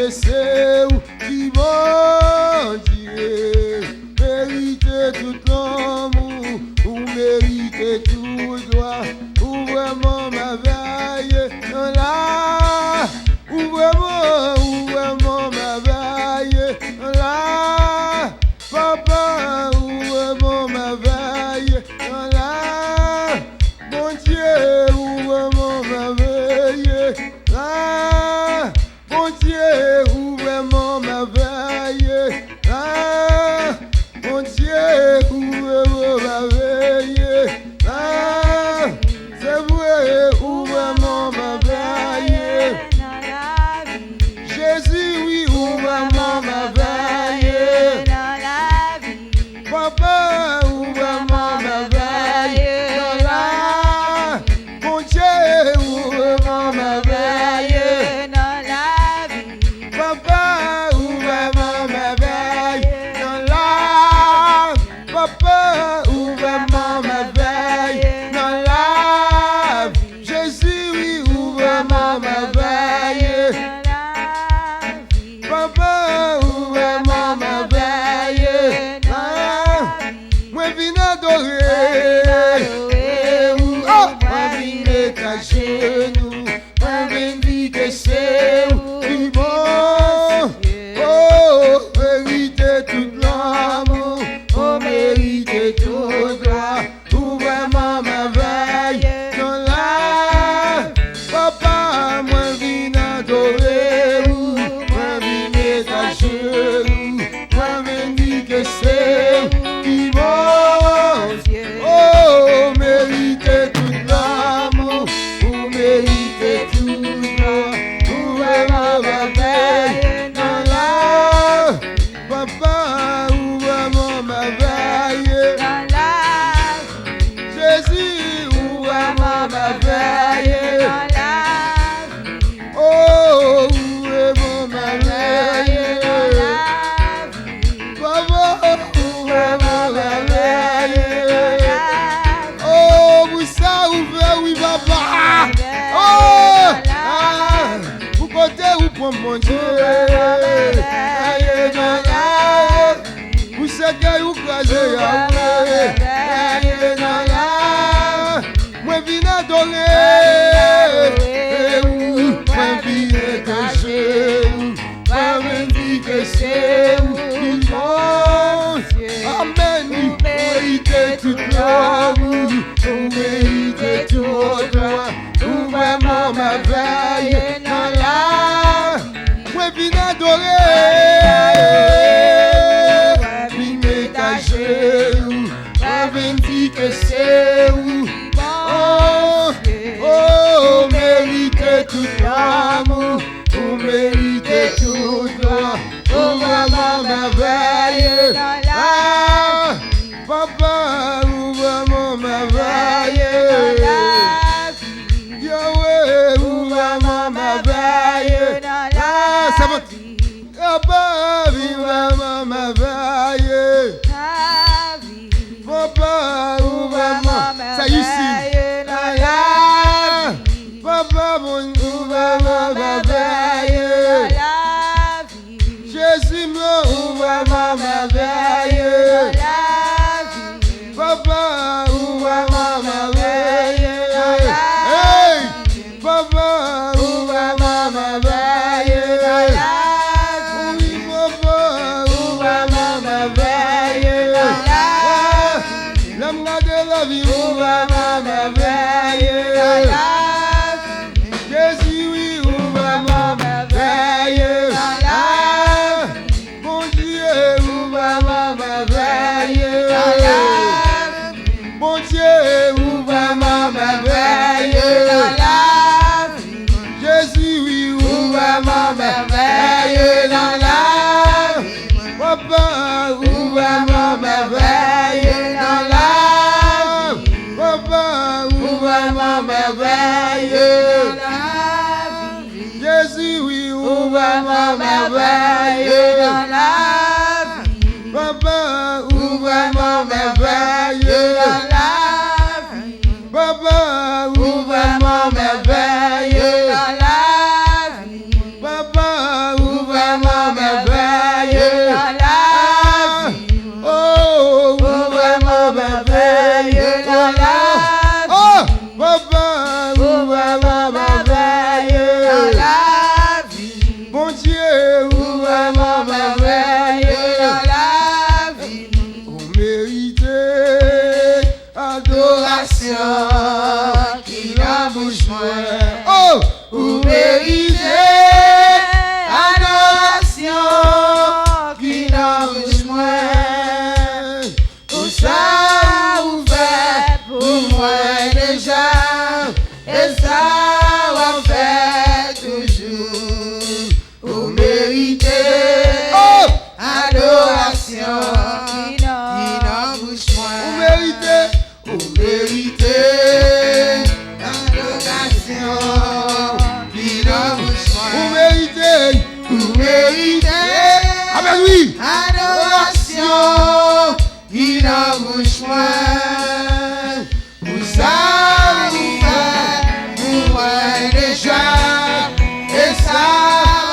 que c'est où qui bon Dieu. Méritez tout l'amour, ou méritez tout droit, ou vraiment merveille. Là, ou vraiment merveille. Là, papa, ou vraiment merveille. Là, mon Dieu, ou vraiment merveille. Là, mon Dieu, ou vraiment merveille. Là, mon Dieu, ou vraiment merveille. Là, c'est vrai, ou vraiment merveille. Jésus, oui, ou vraiment merveille. Papa, ou vraiment merveille. Mon Dieu, ou vraiment merveille. Papa, ou vraiment merveille. Papa, ou vraiment merveille. Jésus, oui, ou vraiment merveille. Papa, ou vraiment merveille. Moi, viens adorer. Oh, moi, viens à genoux. Moi, viens dire que c'est où bon. Oh, méritez tout l'amour. Oh, méritez tout droit. Ou vraiment merveille. Papa, moi, viens adorer. Moi, viens à genoux. Moi, viens dire que c'est qui bon. Oh, méritez tout l'amour. Vous méritez tout droit. Vous vraiment merveille. Papa, vous vraiment merveille. Jésus, vous vraiment merveille. Oh, vous vraiment merveille. Papa, vous vraiment merveille. Oh, vous ça ouvert, oui, papa. Oh, vous comptez ou pour mon Dieu. Vous savez que vous croisez Yahweh. Moi, viens adorer. Moi, viens cacher. Moi, viens dire que c'est où il monte. Amen. Vous méritez tout l'amour. Vous méritez tout droit. Vous vraiment merveille. Moi, viens adorer. Viens cacher. Moi, viens dire que c'est où. Oh, méritez tout l'amour, vous méritez tout droit, vous vraiment merveille. Papa, vous vraiment merveille. Yahweh, vous vraiment merveille. Ça va. Papa, vous vraiment merveille. Papa, vous vraiment ça y est. Papa, mon vraiment merveille. Jésus, mon vraiment merveille. Papa, vraiment merveille. Hey, papa, vraiment merveille. Oui, papa, vraiment merveille. L'homme de la vie, vraiment merveille. Jésus, oui, vraiment merveille. Mon Dieu, vraiment merveille. Mon Dieu, vraiment merveille. Jésus, oui, vraiment merveille. Papa, vraiment merveille. Papa, vraiment merveille. Jésus, oui, vraiment merveille. Papa, vraiment merveille. Papa, vraiment merveille. Papa, Dieu, ou vraiment merveilleux dans la vie. Vous méritez adoration qui n'a bouche moins. Oh, Vous méritez adoration qui n'a bouche moins. Tout ça vous fait pour moi déjà, et ça va faire toujours. Vous méritez adoration qui n'a bouche moins. vous méritez Vous méritez adoration qui n'a bouche vous moins. méritez. Vous méritez Amen, oui. adoration qui n'a bouche moins. Vous savez pour moi déjà, et ça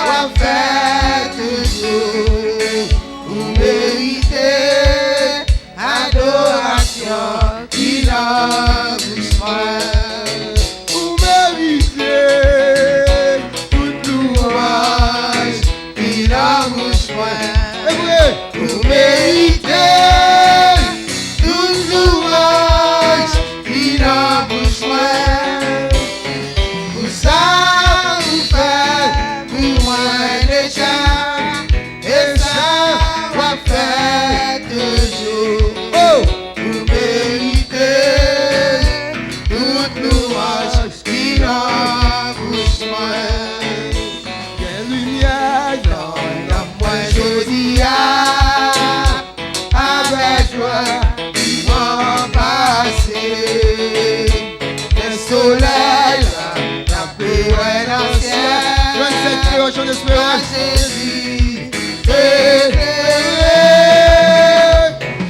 va faire toujours. Vous méritez adoration qui n'a bouche moins. Vous méritez toute louange. Qui n'a bouche moins. C'est vrai. Vous méritez toute louange qui n'a bouche moins. Pour ça vous faites pour moi déjà, et ça va faire toujours. Oh, Vous méritez toute louange qui n'a bouche moins. quelle lumière dans Moi je dis avec toi, ils vont passer. Le soleil, la pluie est dans le ciel. 27 créations d'espérance. Jésus,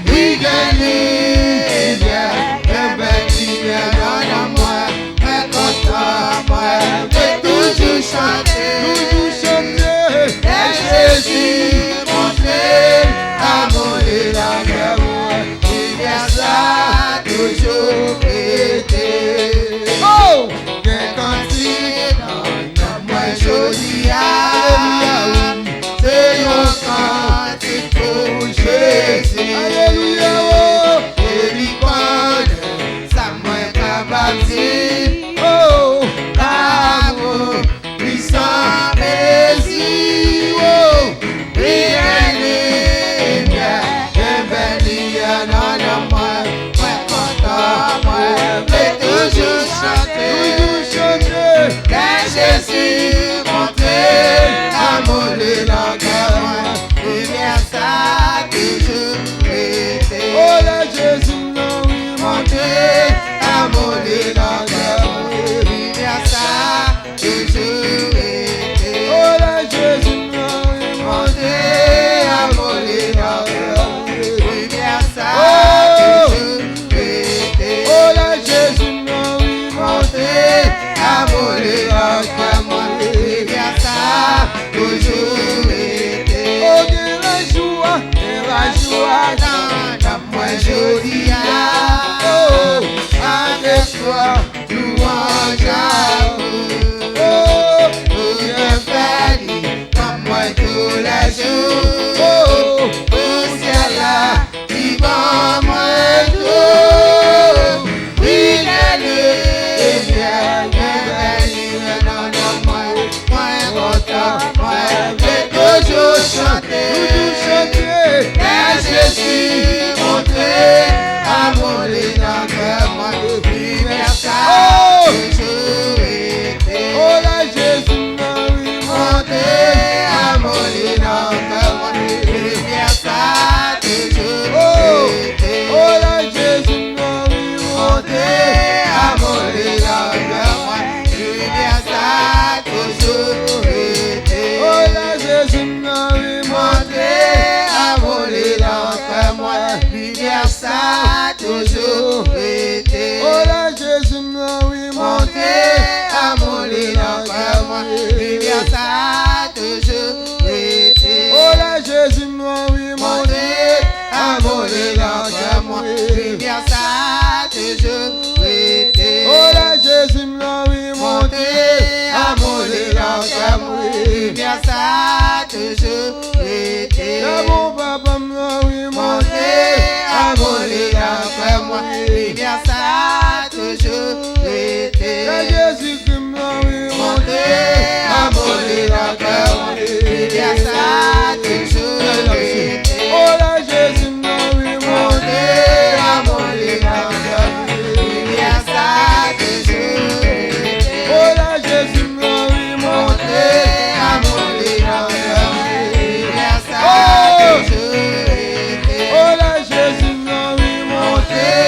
oui, gagné, bien, belle lumière dans moi, mais content, moi, je toujours chanter. Toujours chanter. Et Jésus montré amour et l'amour, lumière ça toujours été. Oh, Qu'un cantique dans moi je dis c'est un cantique pour Jésus. alléluia. Et lui connaît ça moi pas bâti. Oh, Amour, puissant Messie, oh, bien, belle lumière dans le moi, content, moi, vais toujours chanter. toujours chanter. Car Jésus montré amour le langage, lumière ça toujours été. Oh, la Jésus, non, oui, Montré amour le langage, lumière ça toujours été. oh, la Jésus, non, oui, Montré amour le langage, lumière ça Oh. toujours été. oh, la Jésus, non, oui, Montré amour le langage, lumière ça toujours été. oh, que la joie, Dans moi je dis oh, avec toi, louange à vous. oh, Bien fait, comme moi tous les jours. oh, Au ciel là, qui va moi tout. Oui, et bien, non, moi content, moi vais toujours chanter. toujours chanter. Et Jésus montré amour les dans moi, lumière ça toujours été. Oh, la Jésus, non, oui, Montré amour les dans moi, lumière ça toujours été. oh, la Jésus, non, oui, Montré amour les dans moi, lumière ça toujours été. oh, la Jésus, non, oui, Montré amour les dans moi, lumière ça toujours été. oh, la Jésus, non, oui, Montré amour les dans moi, lumière ça toujours été. oh, la Jésus, non, oui, Montré amour les dans moi, lumière ça toujours été. oh, la Jésus, non, oui, Montré amour les dans moi, lumière ça toujours été. Mon papa m'a Monter à mourir après moi, il y a ça toujours été. Jésus qui m'a Monter à mourir après moi, il y a ça toujours été. Oh là Jésus m'a Monter à mourir après moi, il y a ça toujours été. Oh là Jésus m'a Monter à mourir après moi, il y a ça toujours été. Oh là Jésus m'a Monter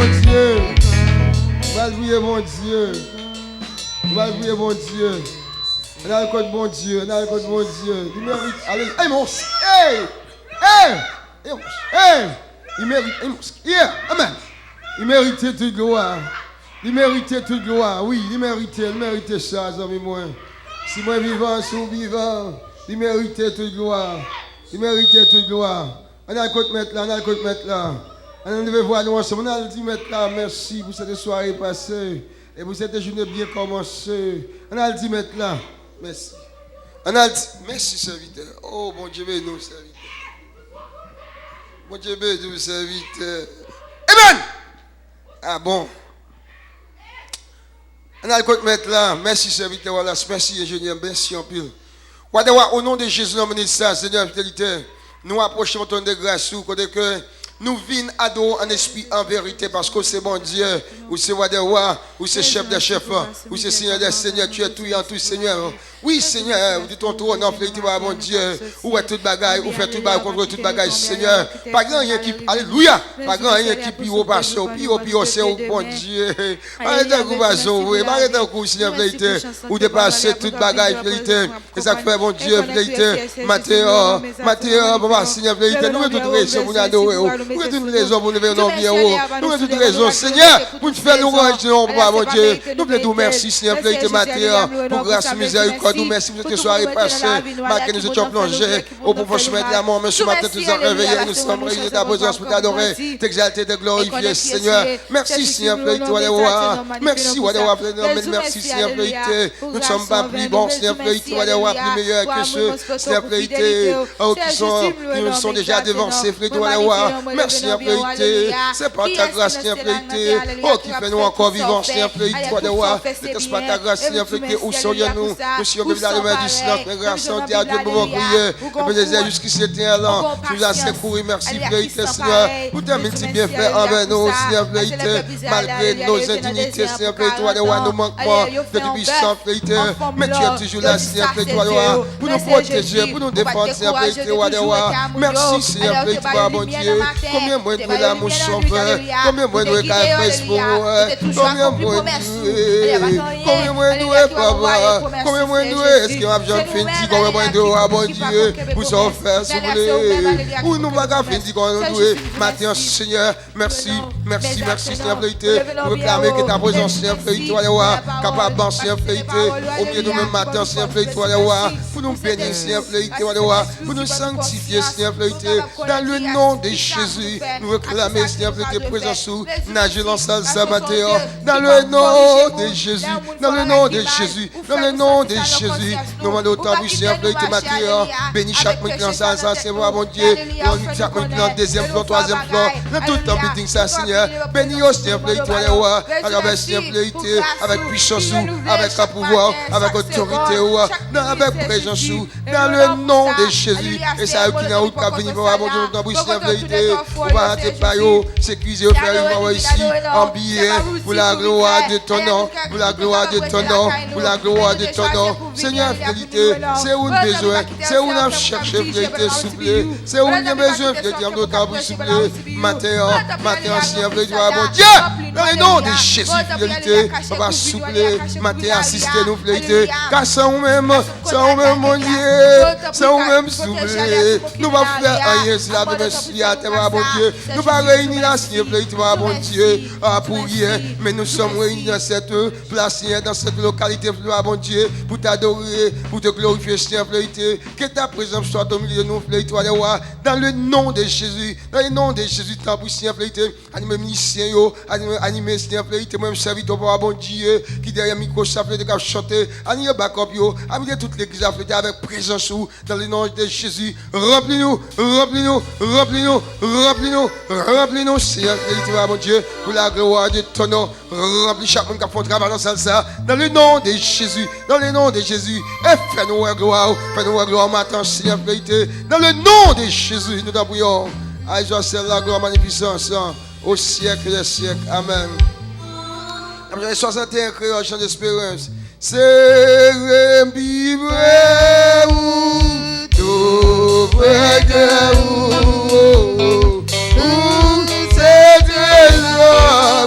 mon Dieu. On va prier mon Dieu. On va prier mon Dieu. On a le code mon Dieu. On a le code mon Dieu. Il mérite. Allez, hey mon. Hey! Hey! Hey! Il mérite. Yeah! Amen. Il méritait toute gloire. Il méritait toute gloire. Oui, il méritait ça, amis moi. Si moi vivant, si vous vivant, il méritait toute gloire. Il méritait toute gloire. On a le code mettre là, on a le code mettre là. On devait voir nous ensemble. On a dit mettre là, merci pour cette soirée passée. Et pour cette journée bien commencée. On a dit mettre là. Merci. On a dit, merci serviteur. Oh, bon Dieu, nous serviteur. Bon Dieu, nous serviteur. Amen. Ah bon. On a le compte mettre là. Merci serviteur. Voilà. Merci ingénieur. Merci en pile. Au nom de Jésus, nous avons ça, Seigneur, fidélité. Nous approchons ton de grâce sous côté que nous venons adorer en esprit, en vérité, parce que c'est bon Dieu, ou c'est roi des rois, ou c'est chef des chefs, ou c'est Seigneur des seigneurs, tu es tout et en tout, Seigneur. Oui, Seigneur, vous dites ton trône, en vérité, mon Dieu, où est toute bagaille, où fait toute bagaille contre toute bagaille, Seigneur. Pas grand rien qui, alléluia, pas grand rien qui pire au passé, pire, c'est au bon Dieu. Arrêtez que vous va sauver, arrêtez que vous, Seigneur, vérité, ou dépasser toute bagaille, vérité. Et ça fait, mon Dieu, vérité, Mathéo, papa, Seigneur, vérité, nous avons toute raison pour nous adorer, nous avons toute raison pour nous lever nos pieds, nous avons toute raison, Seigneur, pour nous faire nous ranger, papa, mon Dieu. Nous plaidons merci, Seigneur, vérité, Mathéo, pour grâce, miséricorde. Nous merci pour cette soirée passée, malgré nous étions plongés au profond chemin de la mort, mais ce matin, nous sommes réveillés, nous sommes réunis dans ta présence pour t'adorer, t'exalter, te glorifier, Seigneur. Merci, Seigneur, vérité, merci, merci, Seigneur, vérité. Nous ne sommes pas plus bons, Seigneur, vérité, plus meilleurs que ceux, Seigneur, vérité, qui nous sont déjà devancés, vérité, merci, Seigneur, vérité. C'est pas ta grâce, Seigneur, vérité, qui fait nous encore vivants, Seigneur, vérité, c'est pas ta grâce, Seigneur, vérité, où serions-nous? Nous sommes venus dans le main du silence, mais grâce à Dieu, Dieu pour crier. Et puis les jusqu'ici c'était un an. Tu nous as secouru, merci, vérité, Seigneur. Pour tes multiples bienfaits envers nous, Seigneur, vérité. Malgré nos indignités, Seigneur, vérité, nos manquements, de tu puissant, vérité. Mais tu es toujours là, Seigneur, vérité, pour nous protéger, pour nous défendre, Seigneur, vérité, merci, Seigneur, vérité, bon Dieu. Combien moins de l'amour sauveur, combien moins de caresse pour moi, combien moins de papa, combien moins de est-ce que ma jeune fille dit combien moins de bon Dieu, pour s'en faire, s'il vous plaît. Ou nous pas qu'à faire dit qu'on nous matin, Seigneur, merci, Seigneur, vérité, pour réclamer que ta présence, Seigneur, vérité, capable, Seigneur, vérité, au milieu de nous matin, Seigneur, vérité, pour nous bénir, Seigneur, vérité, pour nous sanctifier, Seigneur, vérité, dans le nom de Jésus, nous réclamer, Seigneur, vérité, présence sous, nager dans sa sabatéo, dans le nom de Jésus, dans le nom de Jésus, dans le nom de Jésus, nous demandons autant pour Seigneur, vérité, matériel, bénis chaque monde dans ça, c'est moi, mon Dieu, chaque monde dans deuxième floor, troisième floor, dans tout le temps, building ça, Seigneur, bénis au Seigneur, vérité, avec Seigneur, vérité, avec puissance, avec pouvoir, avec autorité, avec présence, dans le nom de Jésus, et ça, qui n'a aucun venir pour mon Dieu, nous demandons Seigneur, vérité, on va rater pas, sécuriser, faire une ici, en billet, pour la gloire de ton nom, pour la gloire de ton nom, pour la gloire de ton nom, Seigneur, vérité, c'est où nous besoin, c'est où nous cherchons, vérité, souffler, c'est où nous avons besoin, vérité, en d'autres pour souffler, matin, Seigneur, vérité, mon Dieu, dans le nom de Jésus, vérité, on va souffler, matin, assister nous, vérité, car c'est nous-mêmes, mon Dieu, c'est nous-mêmes souffler, nous va faire rien, c'est la merci à toi, mon Dieu, nous va réunir la Seigneur, vérité, mon Dieu, pour rien, mais nous sommes réunis dans cette place, dans cette localité, mon Dieu, pour t'adorer, pour te glorifier, Seigneur, vérité, que ta présence soit au milieu de nous, vérité, dans le nom de Jésus, dans le nom de Jésus, tant pour Seigneur, vérité, animé musicien, animé, Seigneur, vérité, moi-même serviteur, bon Dieu, qui derrière micro, ça fait de chanter, animé backup, animé toute l'église, avec présence, dans le nom de Jésus, remplis-nous, Seigneur, vérité, mon Dieu, pour la gloire de ton nom, remplis chaque monde qui a fait travail dans ça, dans le nom de Jésus, dans le nom de Jésus, et fais-nous gloire matin, Seigneur, vérité, dans le nom de Jésus, nous t'en prions, à exaucer la gloire, magnificence, au siècle des siècles, amen. Dans 61 créoles, chant d'espérance, c'est rembibre ou tout près de ou c'est trésor.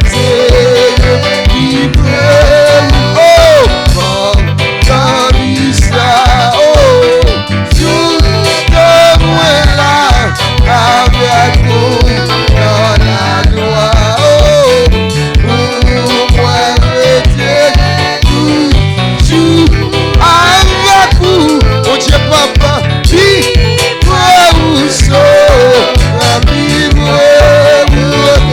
Seigneur, libre-nous. Oh, comme ça, oh, tout moi là, avec vous dans la gloire. Oh, pour moi, toujours avec vous, oh Dieu papa, vive-vous sauve, vive-vous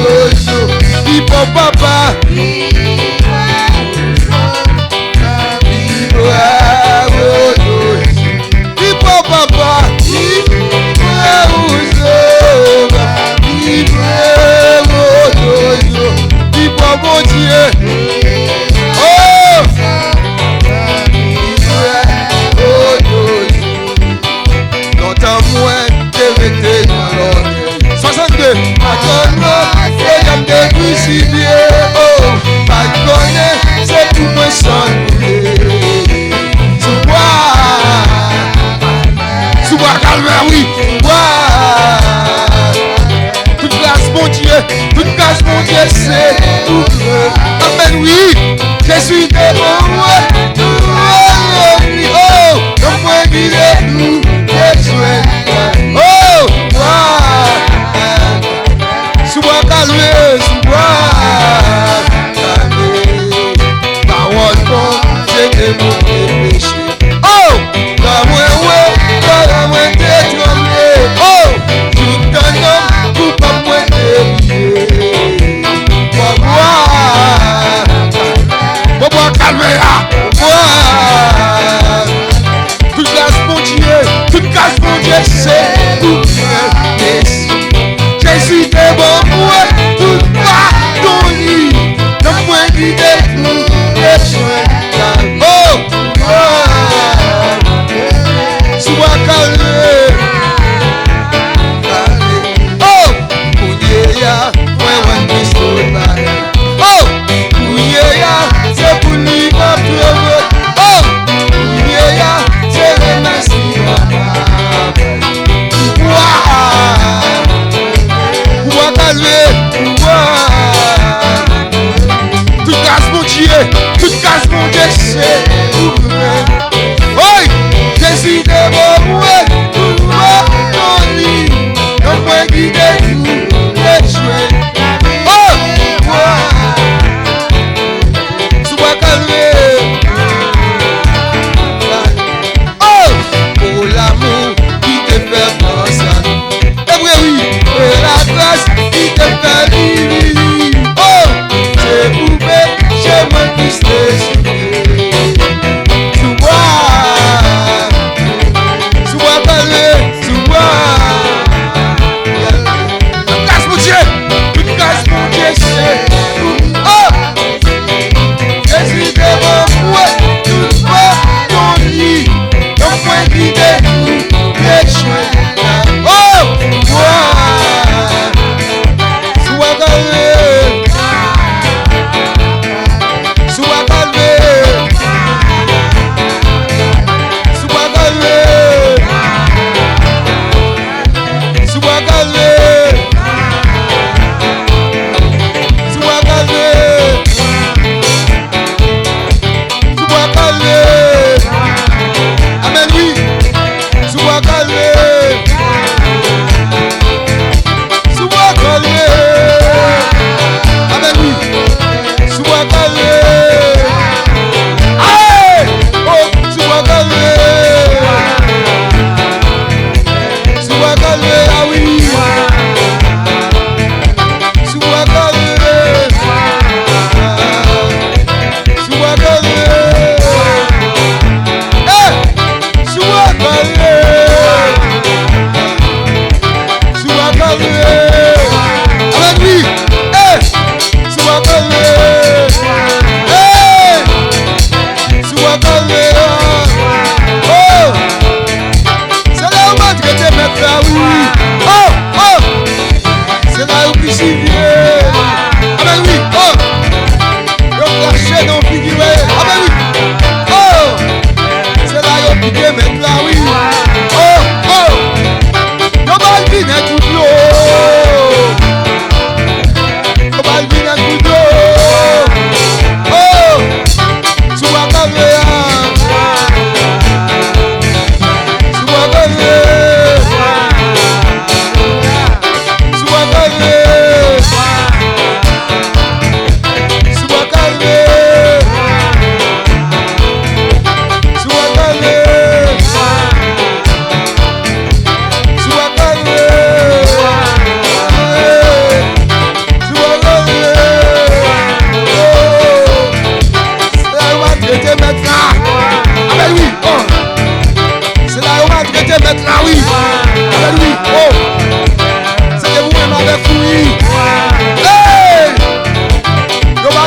toujours, vive papa, vive-vous toujours, vive papa, vive-vous sauve, vive-vous toujours, vive mon Dieu. Oh! Longtemps moins de mettre dans l'ordre 62 Attends-moi, et de crucifié. Oh, pas connaître, c'est tout me sonner. Sous bois calvaire, oui. Toute grâce, mon Dieu, toute grâce, mon Dieu, c'est tout. Amen, oui.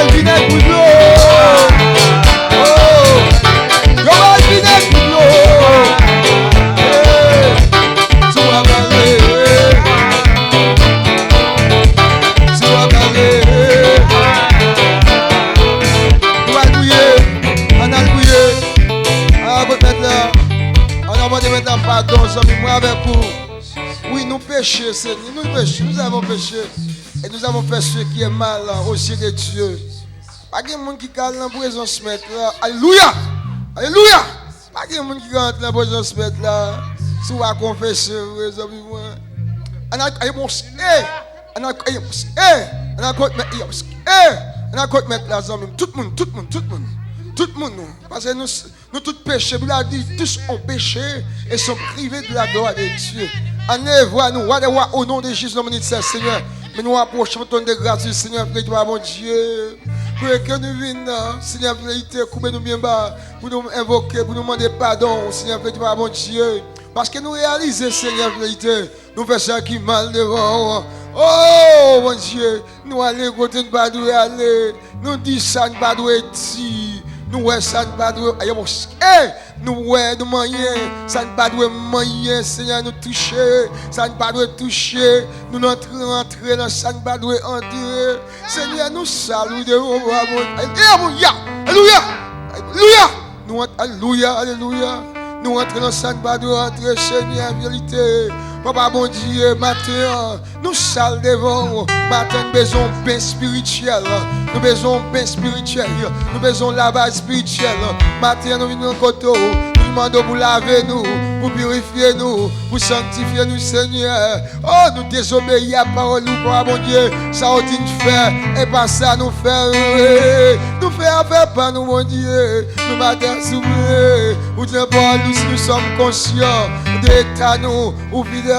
le vinaigre pour l'eau. Yo va le vinaigre pour l'eau. Sois carré. Sois carré. On va bouiller. On a le bouiller. On va mettre là. On va mettre là pardon. Moi avec vous. Oui, nous péchons, Seigneur. Nous péchons. Nous avons péché. Et nous avons fait ce qui est mal aux yeux de Dieu. Pas de monde qui calme dans la présence mettre là. Alléluia! Alléluia! Pas de monde qui rentre dans la présence mettre là. Si vous va confesser, vous avez moi. On a bon. On a côté mettre là, tout le monde. Parce que nous tous péchés. Il a dit, tous ont péché et sont privés de la gloire de Dieu. Allez, vois-nous, au nom de Jésus, nous Seigneur. Mais nous approchons ton de grâce, Seigneur, mon Dieu. Pour que nous venions, Seigneur, couper nous bien bas, pour nous invoquer, pour nous demander pardon, Seigneur, mon Dieu. Parce que nous réalisons, Seigneur, nous faisons ça qui mal devant. Oh, mon Dieu, nous allons côté de Badou aller. Nous disons ça, Badou est dit. Nous ça, Badou. Nous manions, ça ne pas doit manier, Seigneur, nous toucher, ça ne pas doit toucher, nous entrer dans ça ne pas doit entrer. Seigneur, nous saluons, Alléluia, Alléluia, Alléluia, nous Alléluia, Alléluia, nous entrons dans ça ne pas doit entrer, Seigneur, vérité. Papa, bon Dieu, matin, nous saluons devant, matin, nous besoin de pain spirituel, nous besoin de pain spirituel, nous besoin de lavage spirituel. Matin, nous venons en côté, nous demandons pour laver nous, pour purifier nous, pour sanctifier nous, Seigneur. Oh, nous désobéissons à la parole, nous, Papa, bon Dieu, ça on dit de faire, et pas ça nous faire, nous faire affaire par nous, mon Dieu, nous matin, s'ouvrir, ou de pas nous, si nous sommes conscients de l'état, nous, ou fidèles.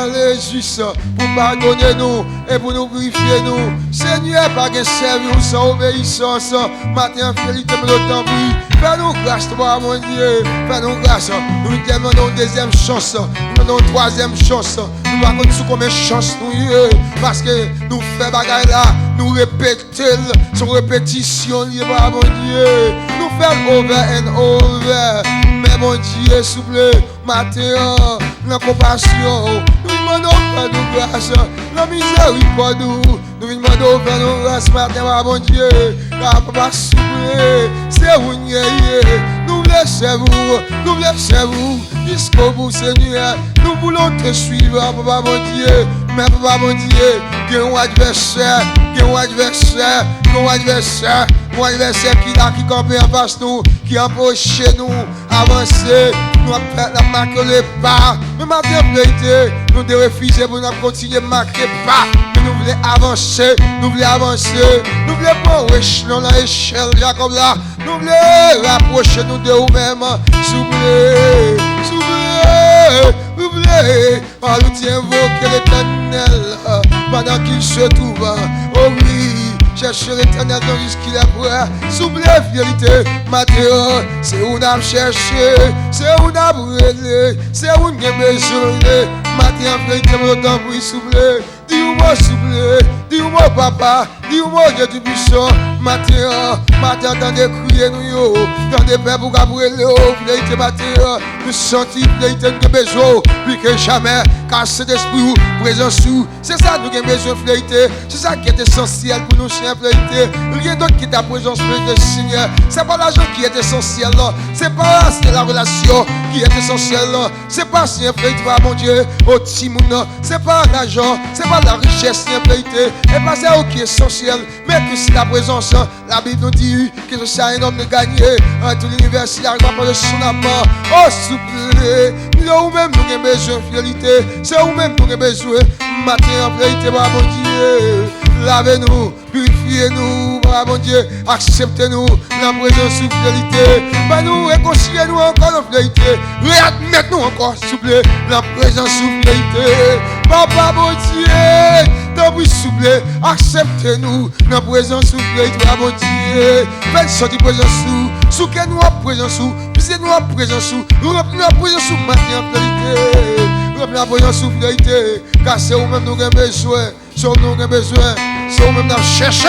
Juste pour pardonner nous et pour nous purifier nous. Seigneur, pas de servir sans obéissance. Matin, fidélité, mais l'autant plus. Fais-nous grâce, toi, mon Dieu. Fais-nous grâce. Nous nous demandons une deuxième chance. Nous demandons une troisième chance. Nous ne savons pas combien de chance nous avons. Parce que nous faisons bagaille là. Nous répétons sur répétition, mon Dieu. Nous faisons over and over. Mais mon Dieu, s'il vous plaît, matin, la compassion, nous demandons faire nous grâce, la miséricorde, nous demandons faire nous grâce, matin, mon Dieu, car papa, s'il vous plaît, c'est vous, nous vous laissez vous, jusqu'au bout, Seigneur, nous voulons te suivre, papa, mon Dieu, mais papa, mon Dieu, que un adversaire, qui campe en face nous, qui empêche nous avancer, nous avons marqué le pas. Mais maintenant, nous devons refuser pour nous continuer à marquer le pas. Mais nous voulons avancer, nous voulons prendre l'échelon dans l'échelle, Jacob là. Nous voulons rapprocher nous de nous-mêmes. S'il vous plaît, par nous invoquer l'Éternel pendant qu'il se trouve. Oh oui. Chercher l'éternel dans jusqu'il est prêt. S'oubliez vérité, Mathéo, c'est où on a cherché, c'est où on a brûlé, c'est où on a besoin. Mathéo, vérité, mon temps pour s'oublier. Dis-moi, s'oublier, dis-moi, papa, dis-moi, Dieu du buisson. Mathéo, attendez crier nous, attendez père pour brûler, vérité, Mathéo, nous sentons vérité, nous avons besoin, plus que jamais, car cet esprit, présence, c'est ça nous avons besoin, vérité, c'est ça qui est essentiel pour nous. Rien d'autre qui est ta présence, Seigneur. C'est pas l'argent qui est essentiel, c'est pas la relation qui est essentielle, c'est pas si un frère, mon Dieu, au Timoun, c'est pas l'argent, c'est pas la richesse, et pas ça qui est essentiel, mais que c'est la présence. La Bible nous dit que c'est un homme de gagner tout l'univers, s'il arrive à de son amant. Oh, s'il vous plaît, nous même nous avons besoin de fidélité, c'est nous-mêmes nous avons besoin de matin en vérité, mon Dieu. Lavez-nous, purifiez-nous, mon Dieu, acceptez-nous la présence sous fidélité. Nous réconciliez-nous encore en fidélité. Réadmettez-nous encore, s'il vous plaît, la présence sous fidélité. Papa, mon Dieu, tant pis, s'il vous plaît, acceptez-nous la présence sous fidélité, mon Dieu. Faites sortir présence sous que nous avons présence sous, puisez-nous en présence sous, remplis la présence sous maintenant en fidélité. Remplis la présence sous fidélité, car c'est vous-même nous avons besoin. C'est nous avons besoin, c'est nous-mêmes nous chercher.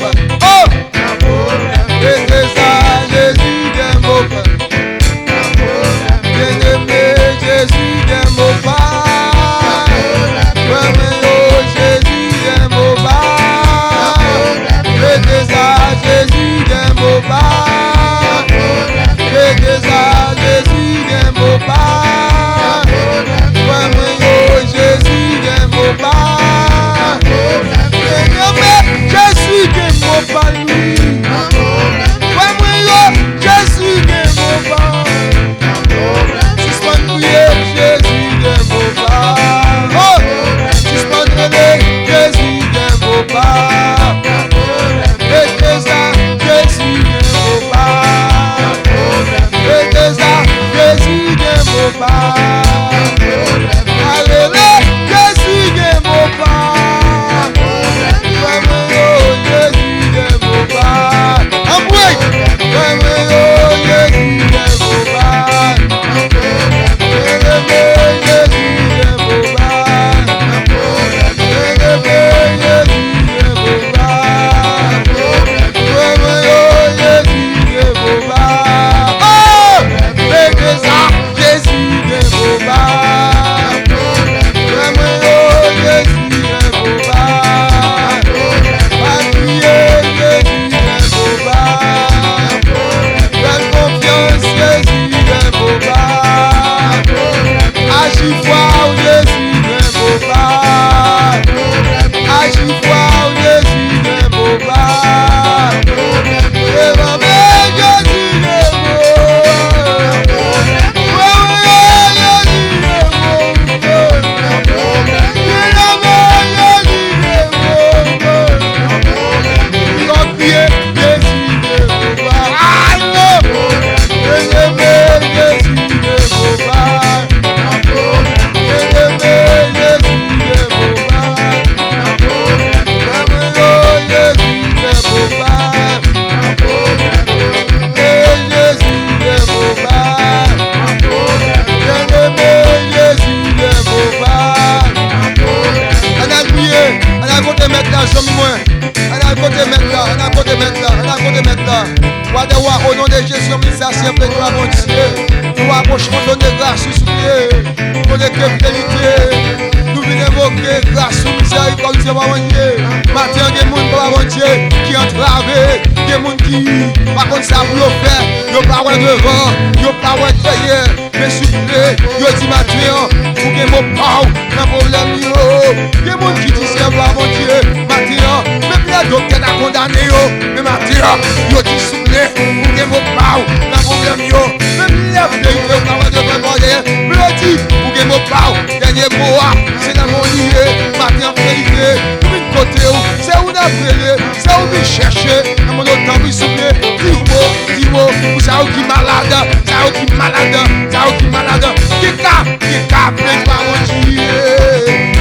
pas. Oh! Mettez ça, Jésus des mots pas. Bien-aimé, Jésus des mots pas. Jésus des mots pas. Mettez ça, Jésus des mots pas. Mettez ça, Jésus des mots pas. Jésus des mots pas. Jésus des mots pas lui. Jésus des mots pas. Suspend prier, Jésus des mots pas. Oh! Suspend rêver, Jésus des mots pas. Mettez ça, Jésus des mots pas. Mettez ça, Jésus des mots pas. Alléluia, Jésus des mots pas. Jésus des mots pas. Embrouille. Jésus des mots pas. Jésus des mots pas. Au nom de Jésus, ministère plein de la bonté. Nous approchons donner grâce sur pied. Pour les fidélité. Nous venons invoquer grâce sur miséricorde de Dieu. Matin, il y a des gens qui entravent. Il y a des gens qui, par contre, ça pour faire. Ils n'ont pas devant, ils n'ont pas derrière. Mais s'il vous plaît, ils disent matin, pour que mon pau, un problème. Il y a des gens qui disent, mon Dieu, matin, même les docteurs ont condamné. Mais matin, ils disent, s'il vous plaît, pour que mon pau, un problème. Même les vieilles, ils n'ont pas de demander. Mais ils disent, pour que mon pau, dernier mot, c'est dans mon lit, matin, vérité. Côté où, c'est où d'appeler, c'est où de chercher. Dans mon autre temps, s'il vous plaît, dis-moi, vous savez qui est malade, ça qui est malade, ça qui est malade. Qui est plein de Dieu,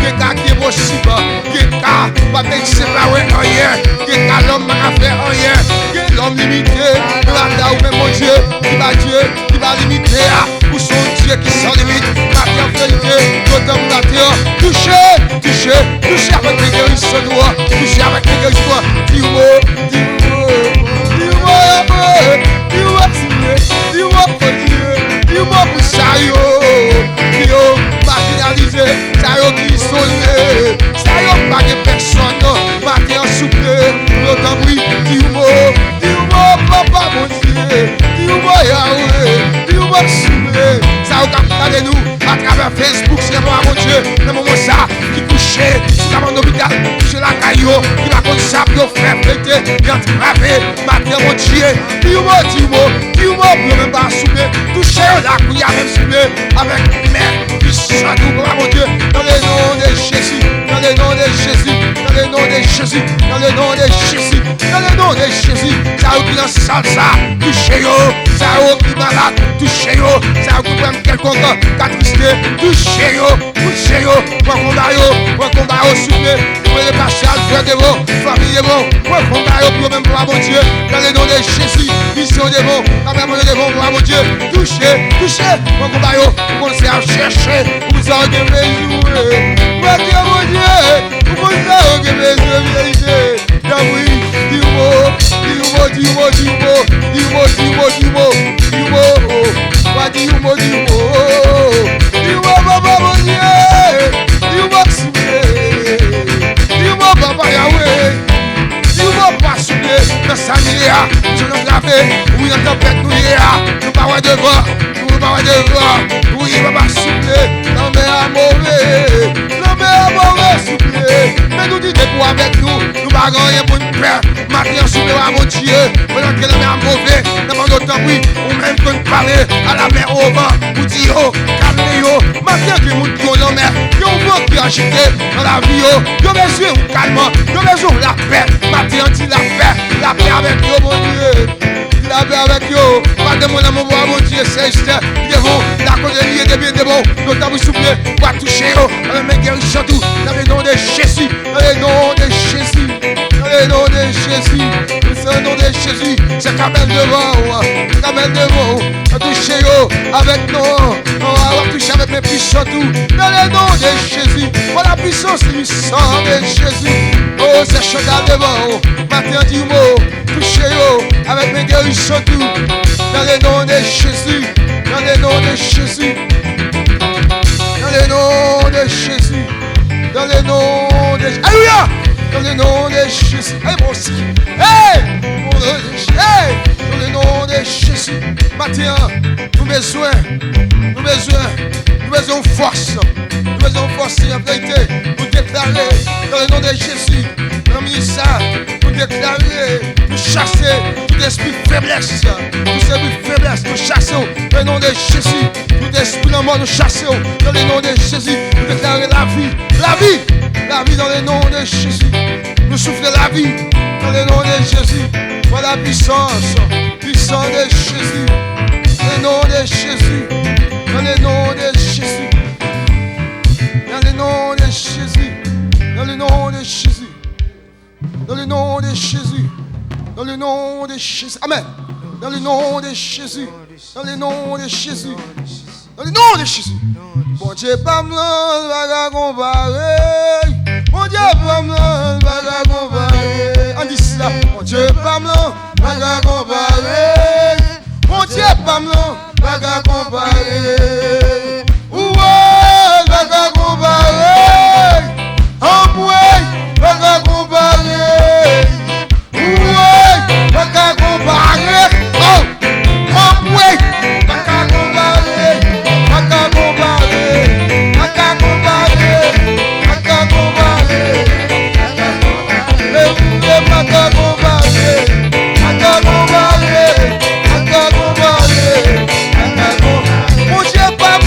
qui est possible, qui est pas de séparer rien, qui est l'homme à faire rien, qui est l'homme limité, là où même mon Dieu, qui va limiter pour son Dieu qui sans limite, matin, vérité, d'autant la terre, toucher avec les guérisons, toucher avec les guérisons, dis-moi, dis-moi pour ça, yo, marginalisé, ça yo qui sonne, ça yo pas de personne, matin souple, l'autre oui, dis-moi, papa mon Dieu, dis-moi Yahweh, dis-moi souple, ça yo capte nous, à travers Facebook, c'est moi mon Dieu, le moment ça, qui couchait, c'est dans mon hôpital, touché la caillou, qui m'a connu ça, pour faire prêter, bien travé, matin mon Dieu, dis-moi, pour même pas souple, toucher la couille, même souple, avec mère, puissant, mon Dieu, dans le nom de Jésus, dans le nom de Jésus, dans le nom de Jésus, dans le nom de Jésus, dans le nom de Jésus, ça a qui dans salsa, touchez-yo, ça a qui malade, touchez-yo, ça a qui même quelconque, attristé, touchez-yo, combat soufflé, pour les passions, frères de vous, famille de vous, combat pour même pour mon Dieu, dans le nom de Jésus, mission de vous, quand même de vous, pour mon Dieu, touchez, combat, pour commencer à chercher, vous en devez jouer, mon Dieu, vous en devez jouer, vérité, oui, Oui, dans tempête, nous y est, nous pas devant, nous pas devant. Oui, papa souffler, non mais à mauvais, non mais à mauvais souffler. Mais nous disons pour avec nous, nous pas rien pour nous faire. Maintenant, souffler à mon Dieu, on entre dans la mauvais, dans notre oui, ou même que nous parler à la mer au vent, ou dire oh, calmez-vous. Maintenant que nous disons non mais, que on veut qui agiter dans la vie, yo besoin de calme, yo besoin de la paix. Maintenant, dit la paix avec nous, mon Dieu. La paix avec yo, pas de mon amour, mon Dieu, c'est juste, il est bon, la colonie est bien, bon, nous avons soufflé, pas toucher, on met guérison tout, dans le nom de Jésus, dans le nom de Jésus, dans le nom de Jésus, dans le nom de Jésus, c'est Kamel devant, Kamel devant, on touche avec nous, on va toucher avec mes puissants tout, dans le nom de Jésus, pour la puissance du sang de Jésus, oh, c'est Chantal devant, matin du mot, touchez avec mes guérisons tout, dans le nom de Jésus, dans le nom de Jésus, dans le nom de Jésus, dans le nom de Jésus, alléluia, dans le nom de Jésus, allez moi aussi, hey, dans le nom de Jésus, matin, nous besoin de force, nous besoin de force, en vérité, nous déclarer, dans le nom de Jésus, dans le ministère, nous déclarer, nous chasser tout esprit de faiblesse, tout esprit de faiblesse, nous chassons dans le nom de Jésus, tout esprit de mort, nous chassons dans le nom de Jésus, nous déclarer la vie dans le nom de Jésus, nous soufflons la vie dans le nom de Jésus, par la puissance de Jésus, dans le nom de Jésus, dans le nom de Jésus, dans le nom de Jésus, dans le nom de Jésus. Dans le nom de Jésus. Dans le nom de Jésus. Amen. Dans le nom de Jésus. Dans le nom de Jésus. Dans le nom de Jésus. Bon Dieu, pas me va comparer. Bon Dieu, pas me va comparer. On dit ça. Bon Dieu, pas me va comparer. Bon Dieu, pas me va comparer. Ouais, va comparer. En ouais, va comparer. Ouais, va comparer. Oh, ouais, va comparer. Va comparer. Va comparer. Va comparer. Mon Dieu, pas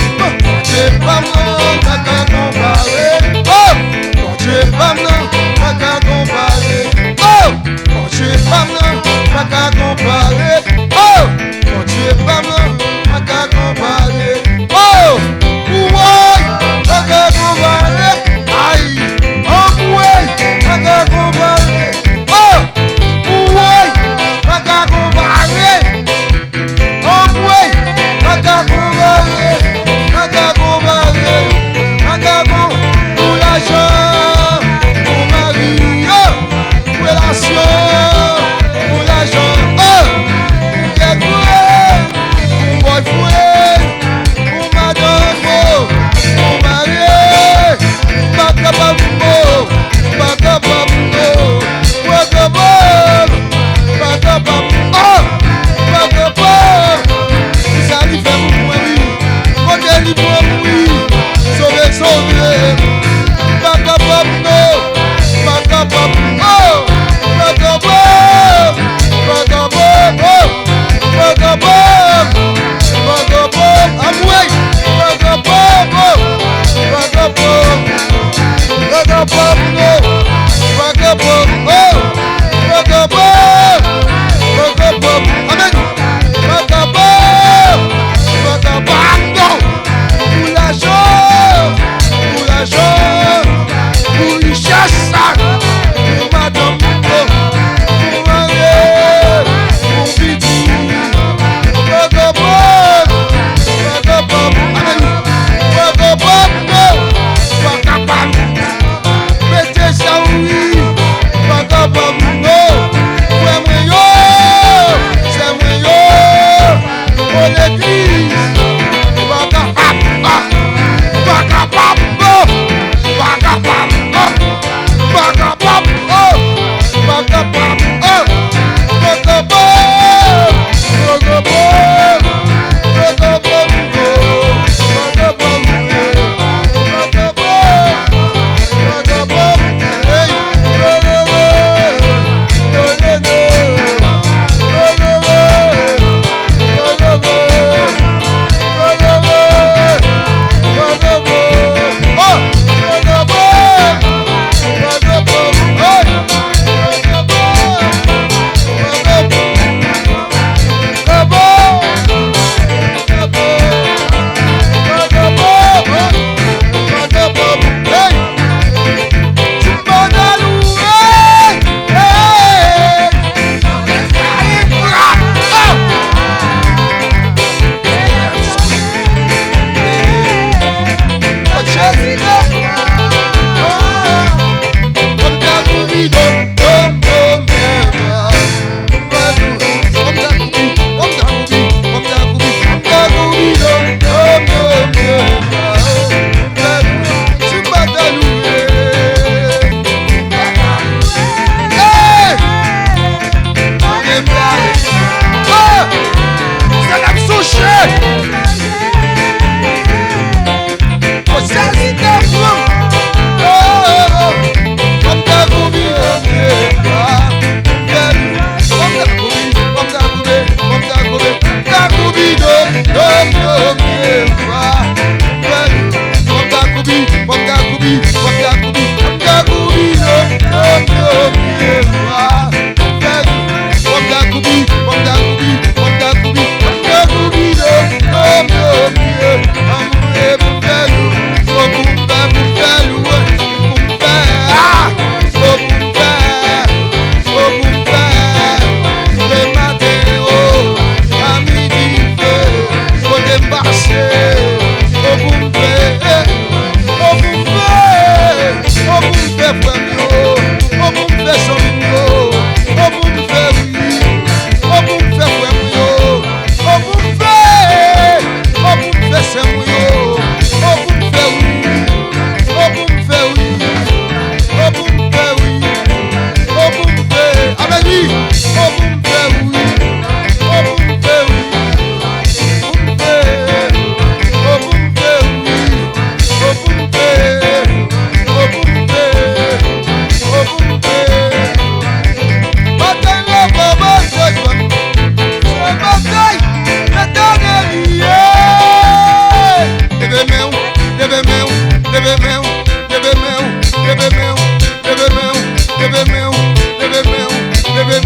levez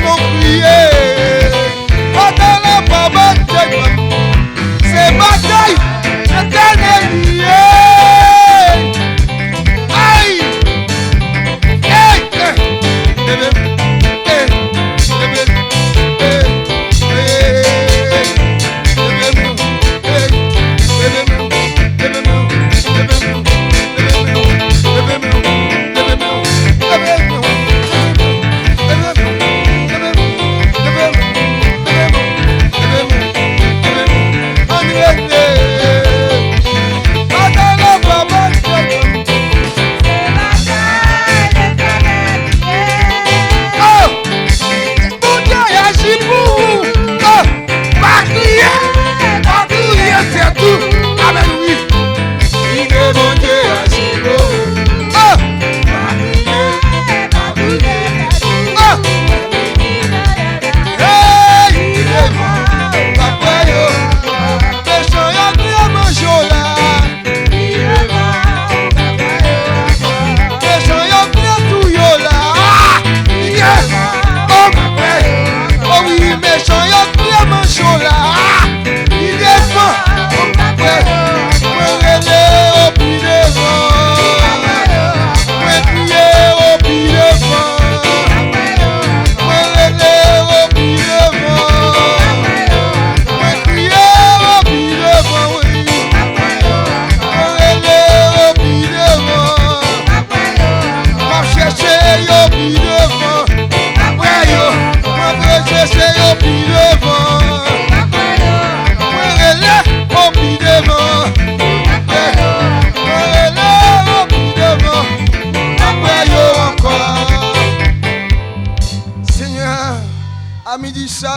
mon crier. Bataille pas bataille, c'est bataille, l'éternel lié. Aïe,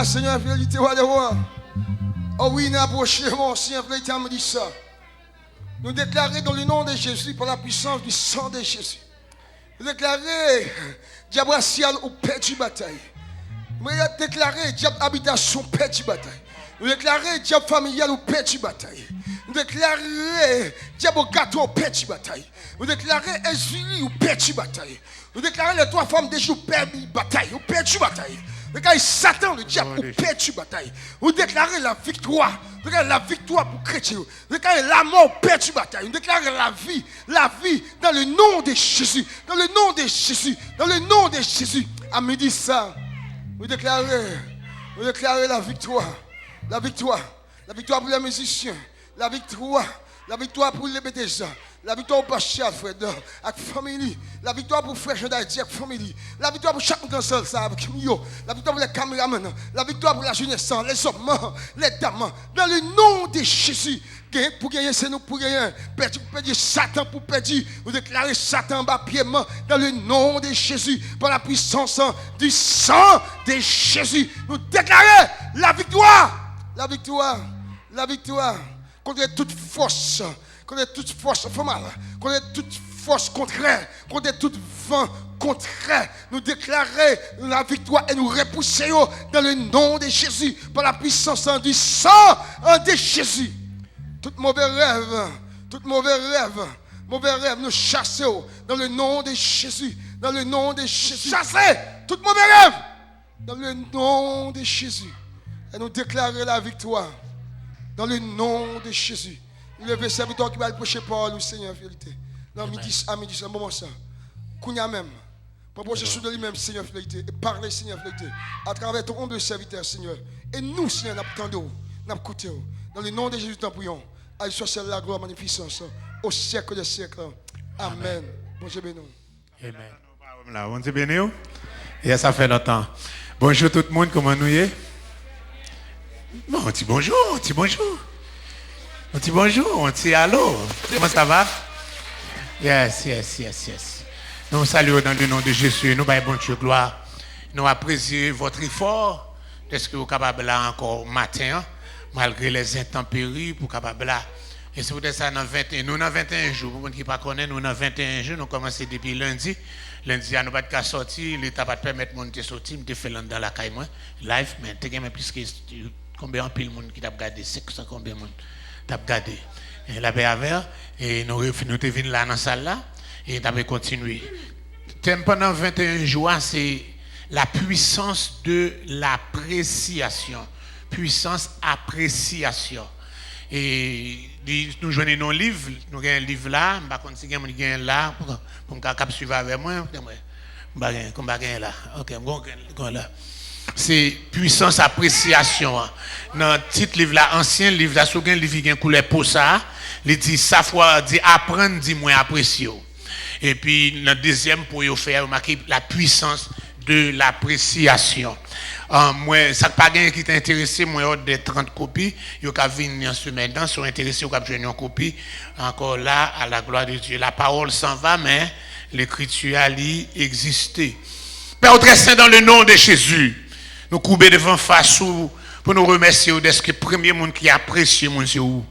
Seigneur, fidélité, oh oui, nous approchons, Seigneur, fidélité, me dit ça. Nous déclarer dans le nom de Jésus, par la puissance du sang de Jésus. Nous déclarer, diable racial ou perdu bataille. Nous déclarer, diable habitation perdu bataille. Nous déclarer, diable familial ou perdu bataille. Nous déclarer, diable gâteau ou perdu bataille. Nous déclarer, exilé ou perdu bataille. Nous déclarer les trois femmes déjà perdu bataille, ou perdu bataille. Déclarez Satan, le diable, ou perdu bataille. Vous déclarez la victoire. Vous déclarez la victoire pour chrétien. Vous déclarez la mort, perdu bataille. Vous déclarez la vie dans le nom de Jésus. Dans le nom de Jésus. Dans le nom de Jésus. À midi ça, vous déclarez la victoire. La victoire. La victoire pour les musiciens. La victoire pour les bêtises. La victoire pour Pascal Alfred, avec la famille. La victoire pour Frère Jean d'Haïti, avec la famille. La victoire pour chaque cancel, ça, avec Mio. La victoire pour les caméramans. La victoire pour la jeunesse, les hommes, les dames. Dans le nom de Jésus. Pour gagner, c'est nous pour gagner. Perdre Satan pour perdre. Vous déclarez Satan bas piedement dans le nom de Jésus. Par la puissance du sang de Jésus. Nous déclarons la victoire. La victoire. La victoire. Contre toute force. Contre toute force mal, contre toute force contraire, contre tout vent contraire, nous déclarons la victoire et nous repoussons dans le nom de Jésus, par la puissance du sang de Jésus. Tout mauvais rêve, nous chassons dans le nom de Jésus, dans le nom de Jésus. Chassez tout mauvais rêve dans le nom de Jésus. Et nous déclarons la victoire dans le nom de Jésus. Il est le serviteur qui va prêcher par le Seigneur, fidélité. Dans midi, à midi, c'est un moment ça. Kounya même. Pour prêcher sur lui-même, Seigneur, fidélité. Et parler, Seigneur, fidélité. À travers ton humble serviteur, Seigneur. Et nous, Seigneur, nous attendons, nous écoutons. Dans le nom de Jésus, nous prions. À soit celle la gloire, magnificence. Au siècle des siècles. Amen. Bon Dieu béni. Amen. Bon Dieu béni. Et ça fait longtemps. Bonjour tout le monde, comment nous y est? Bon, on dit bonjour, on dit bonjour. On dit bonjour, on dit allô. Comment ça va? Yes. Nous saluons dans le nom de Jésus. Nous baillons bon Dieu gloire. Nous apprécions votre effort. Est-ce que vous êtes capable là encore matin, malgré les intempéries, pour capable là. Et c'est peut-être ça dans 21. Nous dans 21 jours. Pour ceux qui ne connaissent pas, nous dans 21 jours. Nous commençons depuis lundi. Lundi, nous n'avons pas de sortir. L'État va permettre de monter sortir. Je fais dans la caille, live, mais tu as plus que combien de monde qui t'a regardé, 500 combien de monde t'a regardé. Et la paix avec, et nous sommes venus là dans la salle là, et nous avons continué. thème pendant 21 jours, c'est la puissance de l'appréciation. Puissance appréciation. Et nous jouons un livre, nous avons un livre là, je ne sais pas si un là, pour qu'on suive avec moi. Comme là. Ok, là. C'est puissance appréciation. Dans le titre livre là, ancien livre là, sur un livre qui a une couleur pour ça, il dit ça fois dit apprendre, dit moins apprécier. Et puis dans le deuxième pour y faire remarquer la puissance de l'appréciation. Moi, ça pas gain qui t'intéresse, moi ordre des 30 copies, yo ka venir en semaine dans sont intéressés au cap joindre une copie encore là à la gloire de Dieu. La parole s'en va mais l'écriture a existé. Père très saint dans le nom de Jésus, nous couper devant face pour nous remercier de ce que premier monde qui apprécie mon Dieu. Nous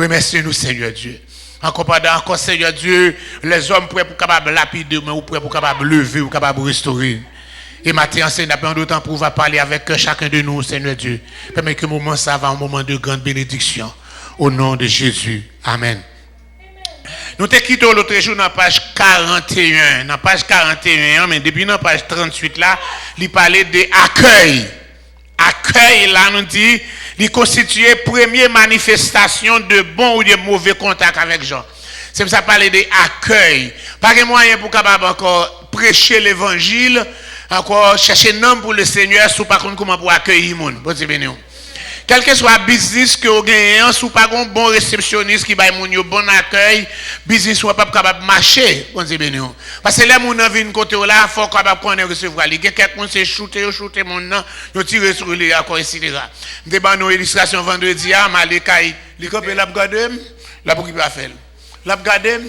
remercions nous Seigneur Dieu. Encore pendant encore Seigneur Dieu, les hommes prêts pour capable lapider mais ou prêts pour capable lever ou capable restaurer. Et maintenant, Seigneur, n'a pas d'autant pour parler avec chacun de nous, Seigneur Dieu. Permets que le moment ça va un moment de grande bénédiction. Au nom de Jésus. Amen. Nous te quittons l'autre jour dans la page 41. Dans la page 41, mais depuis dans la page 38 là, il parlait de accueil. Accueil là, nous dit, il constitue première manifestation de bon ou de mauvais contact avec gens. C'est pour ça parler de accueil. Pas de moyen pour capable encore prêcher l'évangile. Encore chercher un nom pour le Seigneur, sous pas comment pour accueillir les gens. Bon, c'est bien. Quel que soit le business que vous gagnez, sous pas un bon réceptionniste qui va un bon accueil, business ou pas capable de marcher. Bon, c'est bien. Parce que les gens viennent côté là, il faut capable de recevoir. Il y a quelqu'un qui shooter mon nom, ils tirent sur lui, etc. Nous avons une illustration vendredi, Malekaï, il y a la regarder, la pour qui pas faire. La regarder,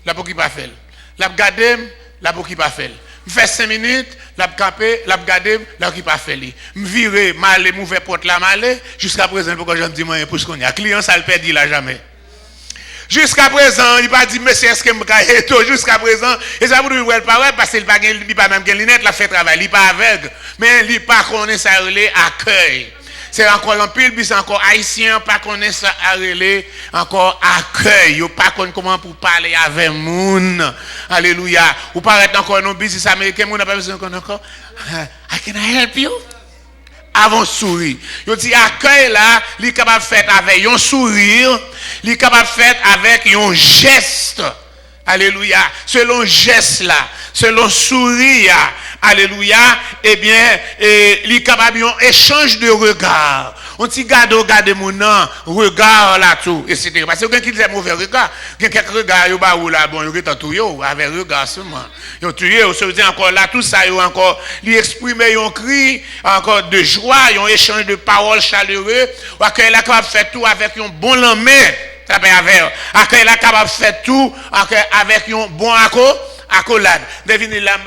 la pour qui pas faire. La regarder, la pour qui pas faire. Je fais 5 minutes, la campé, la regarder, la qui pas fait li. Me virer, m'aller, m'ouvrir porte la m'aller, jusqu'à présent pourquoi j'en dis moi pour ce qu'on y a. Client ça le perdit là jamais. Jusqu'à présent, il pas dit monsieur est-ce que me caille tout jusqu'à présent et ça vous dire pas parce qu'il pas même gain lunette, la fait travail, il pas aveugle, mais il pas connaît ça relé accueil. C'est encore l'empile, puis c'est encore haïtien, pas connaître ça à relais, encore accueil, ou pas connaître comment pour parler avec moun. Alléluia. Ou paraît encore nos business américains, moun n'a pas besoin encore. I can help you? Avant sourire. Yo dit accueil là, il est capable de faire avec un sourire, il est capable de faire avec un geste. Alléluia. Selon geste là, selon sourire, alléluia, eh bien, il est capable d'un échange de regards. On dit garde mon nom, regard là tout, etc. Parce que quelqu'un qui dit mauvais regard, quelques regards, yo ba ou là, bon, yo est tout yo, avec regard seulement. Yo tué, on se dit encore là, tout ça, yo encore, lui exprimer un cri, encore de joie, un échange de paroles chaleureux, ou accueil là capable faire tout avec un bon lendemain. Ça peut avoir. Accueil là capable faire tout avec un bon accolade. Devinez là,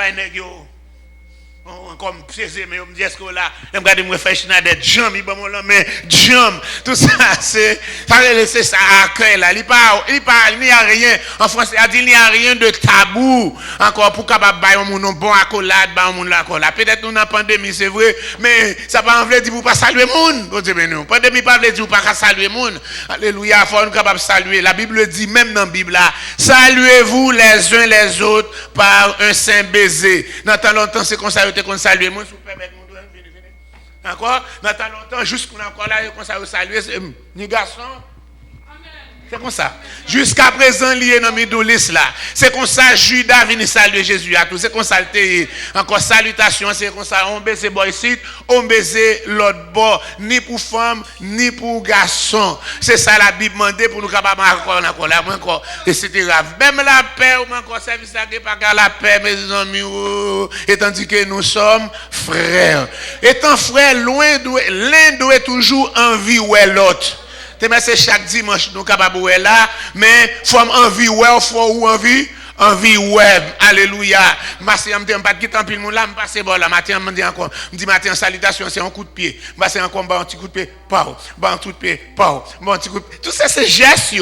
comme c'est mais on me dit est-ce que là me regarder moi faire Schneider jam il bon mais jam tout ça c'est ça accueil là il n'y a rien en français il dit il n'y a rien de tabou encore pour capable bailler mon bon accolade ba mon là peut-être nous dans pandémie c'est vrai mais ça pas envie dire pour pas saluer monde bon Dieu béni pandémie pas veut dire pour pas saluer monde alléluia faut nous capable saluer la Bible dit même dans la Bible là saluez-vous les uns les autres par un saint baiser dans tant longtemps c'est comme ça qu'on salue moi si vous permettez mon doigt venir encore dans tant longtemps jusqu'on encore là qu'on ça saluer ni garçon c'est comme ça jusqu'à présent lié dans Midolis là c'est comme ça Judas vient saluer Jésus à tout c'est comme ça encore salutation c'est comme ça on baiser boy ici on baiser l'autre bord ni pour femme ni pour garçon c'est ça la Bible demande pour nous capable encore là encore etc. même la paix ou encore service à pas la paix mes amis et tandis que nous sommes frères étant frères loin l'un doit toujours envier l'autre. C'est chaque dimanche nous capables là mais faut envie ouais faut envie web alléluia matin me pas quitter en pile monde là me passer bon là matin me dit encore me dit matin salutation c'est un coup de pied passer encore un petit coup de pied pao un coup de pied pao bon petit coup tout ça c'est gestes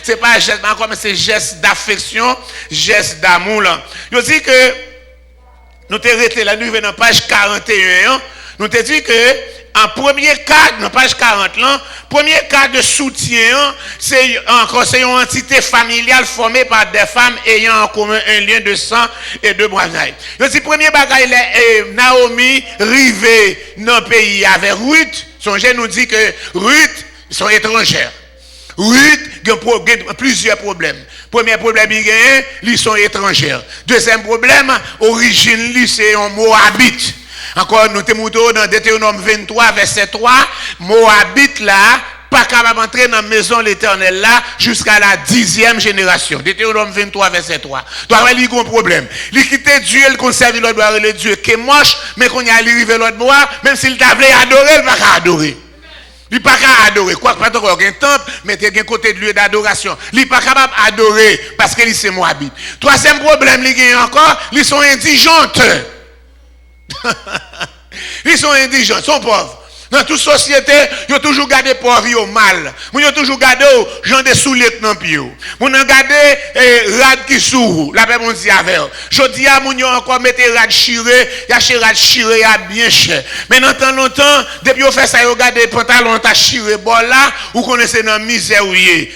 c'est pas geste encore mais c'est geste d'affection geste d'amour là je dis que nous t'es resté là nous venons dans page 41 nous te dit que en premier cadre, dans page 40 là, premier cadre de soutien, c'est une entité familiale formée par des femmes ayant en commun un lien de sang et de bagaille. Donc si premier bagaille Naomi rivé dans le pays avec Ruth, songez nous dit que Ruth sont étrangères. Ruth a plusieurs problèmes. Premier problème, ils sont étrangères. Deuxième problème, origine, c'est un Moabite. Encore, nous sommes dans Deutéronome 23, verset 3. Moabite là, pas capable d'entrer dans la maison de l'Éternel là jusqu'à la 10e génération. Deutéronome 23, verset 3. Donc, il y a un problème. Il quitte Dieu, il conserve l'autre bois, le Dieu qui est moche, mais qu'on y a arrivé l'autre bois, même s'il t'avait adoré, il ne va pas adorer. Il n'est pas capable d'adorer. Quoi que pas encore un temple, mais il y a un côté de lieu d'adoration. Il n'est pas capable d'adorer parce qu'il est Moabite. Troisième problème, il y a encore, ils sont indigentes. Ils sont indigents, ils sont pauvres. Dans toute société, ils ont toujours gardé pauvres au mal. Ils ont toujours gardé gens des souliers dans le pied. Ils ont gardé rad qui sous. La paix, on dit avec. Je dis à ils ont encore mis rad chiré. Il y a chez rad chiré à bien cher. Mais dans tant longtemps, depuis qu'ils ont fait ça, ils ont gardé pantalon à chiré. Bon là, vous connaissez dans la misère.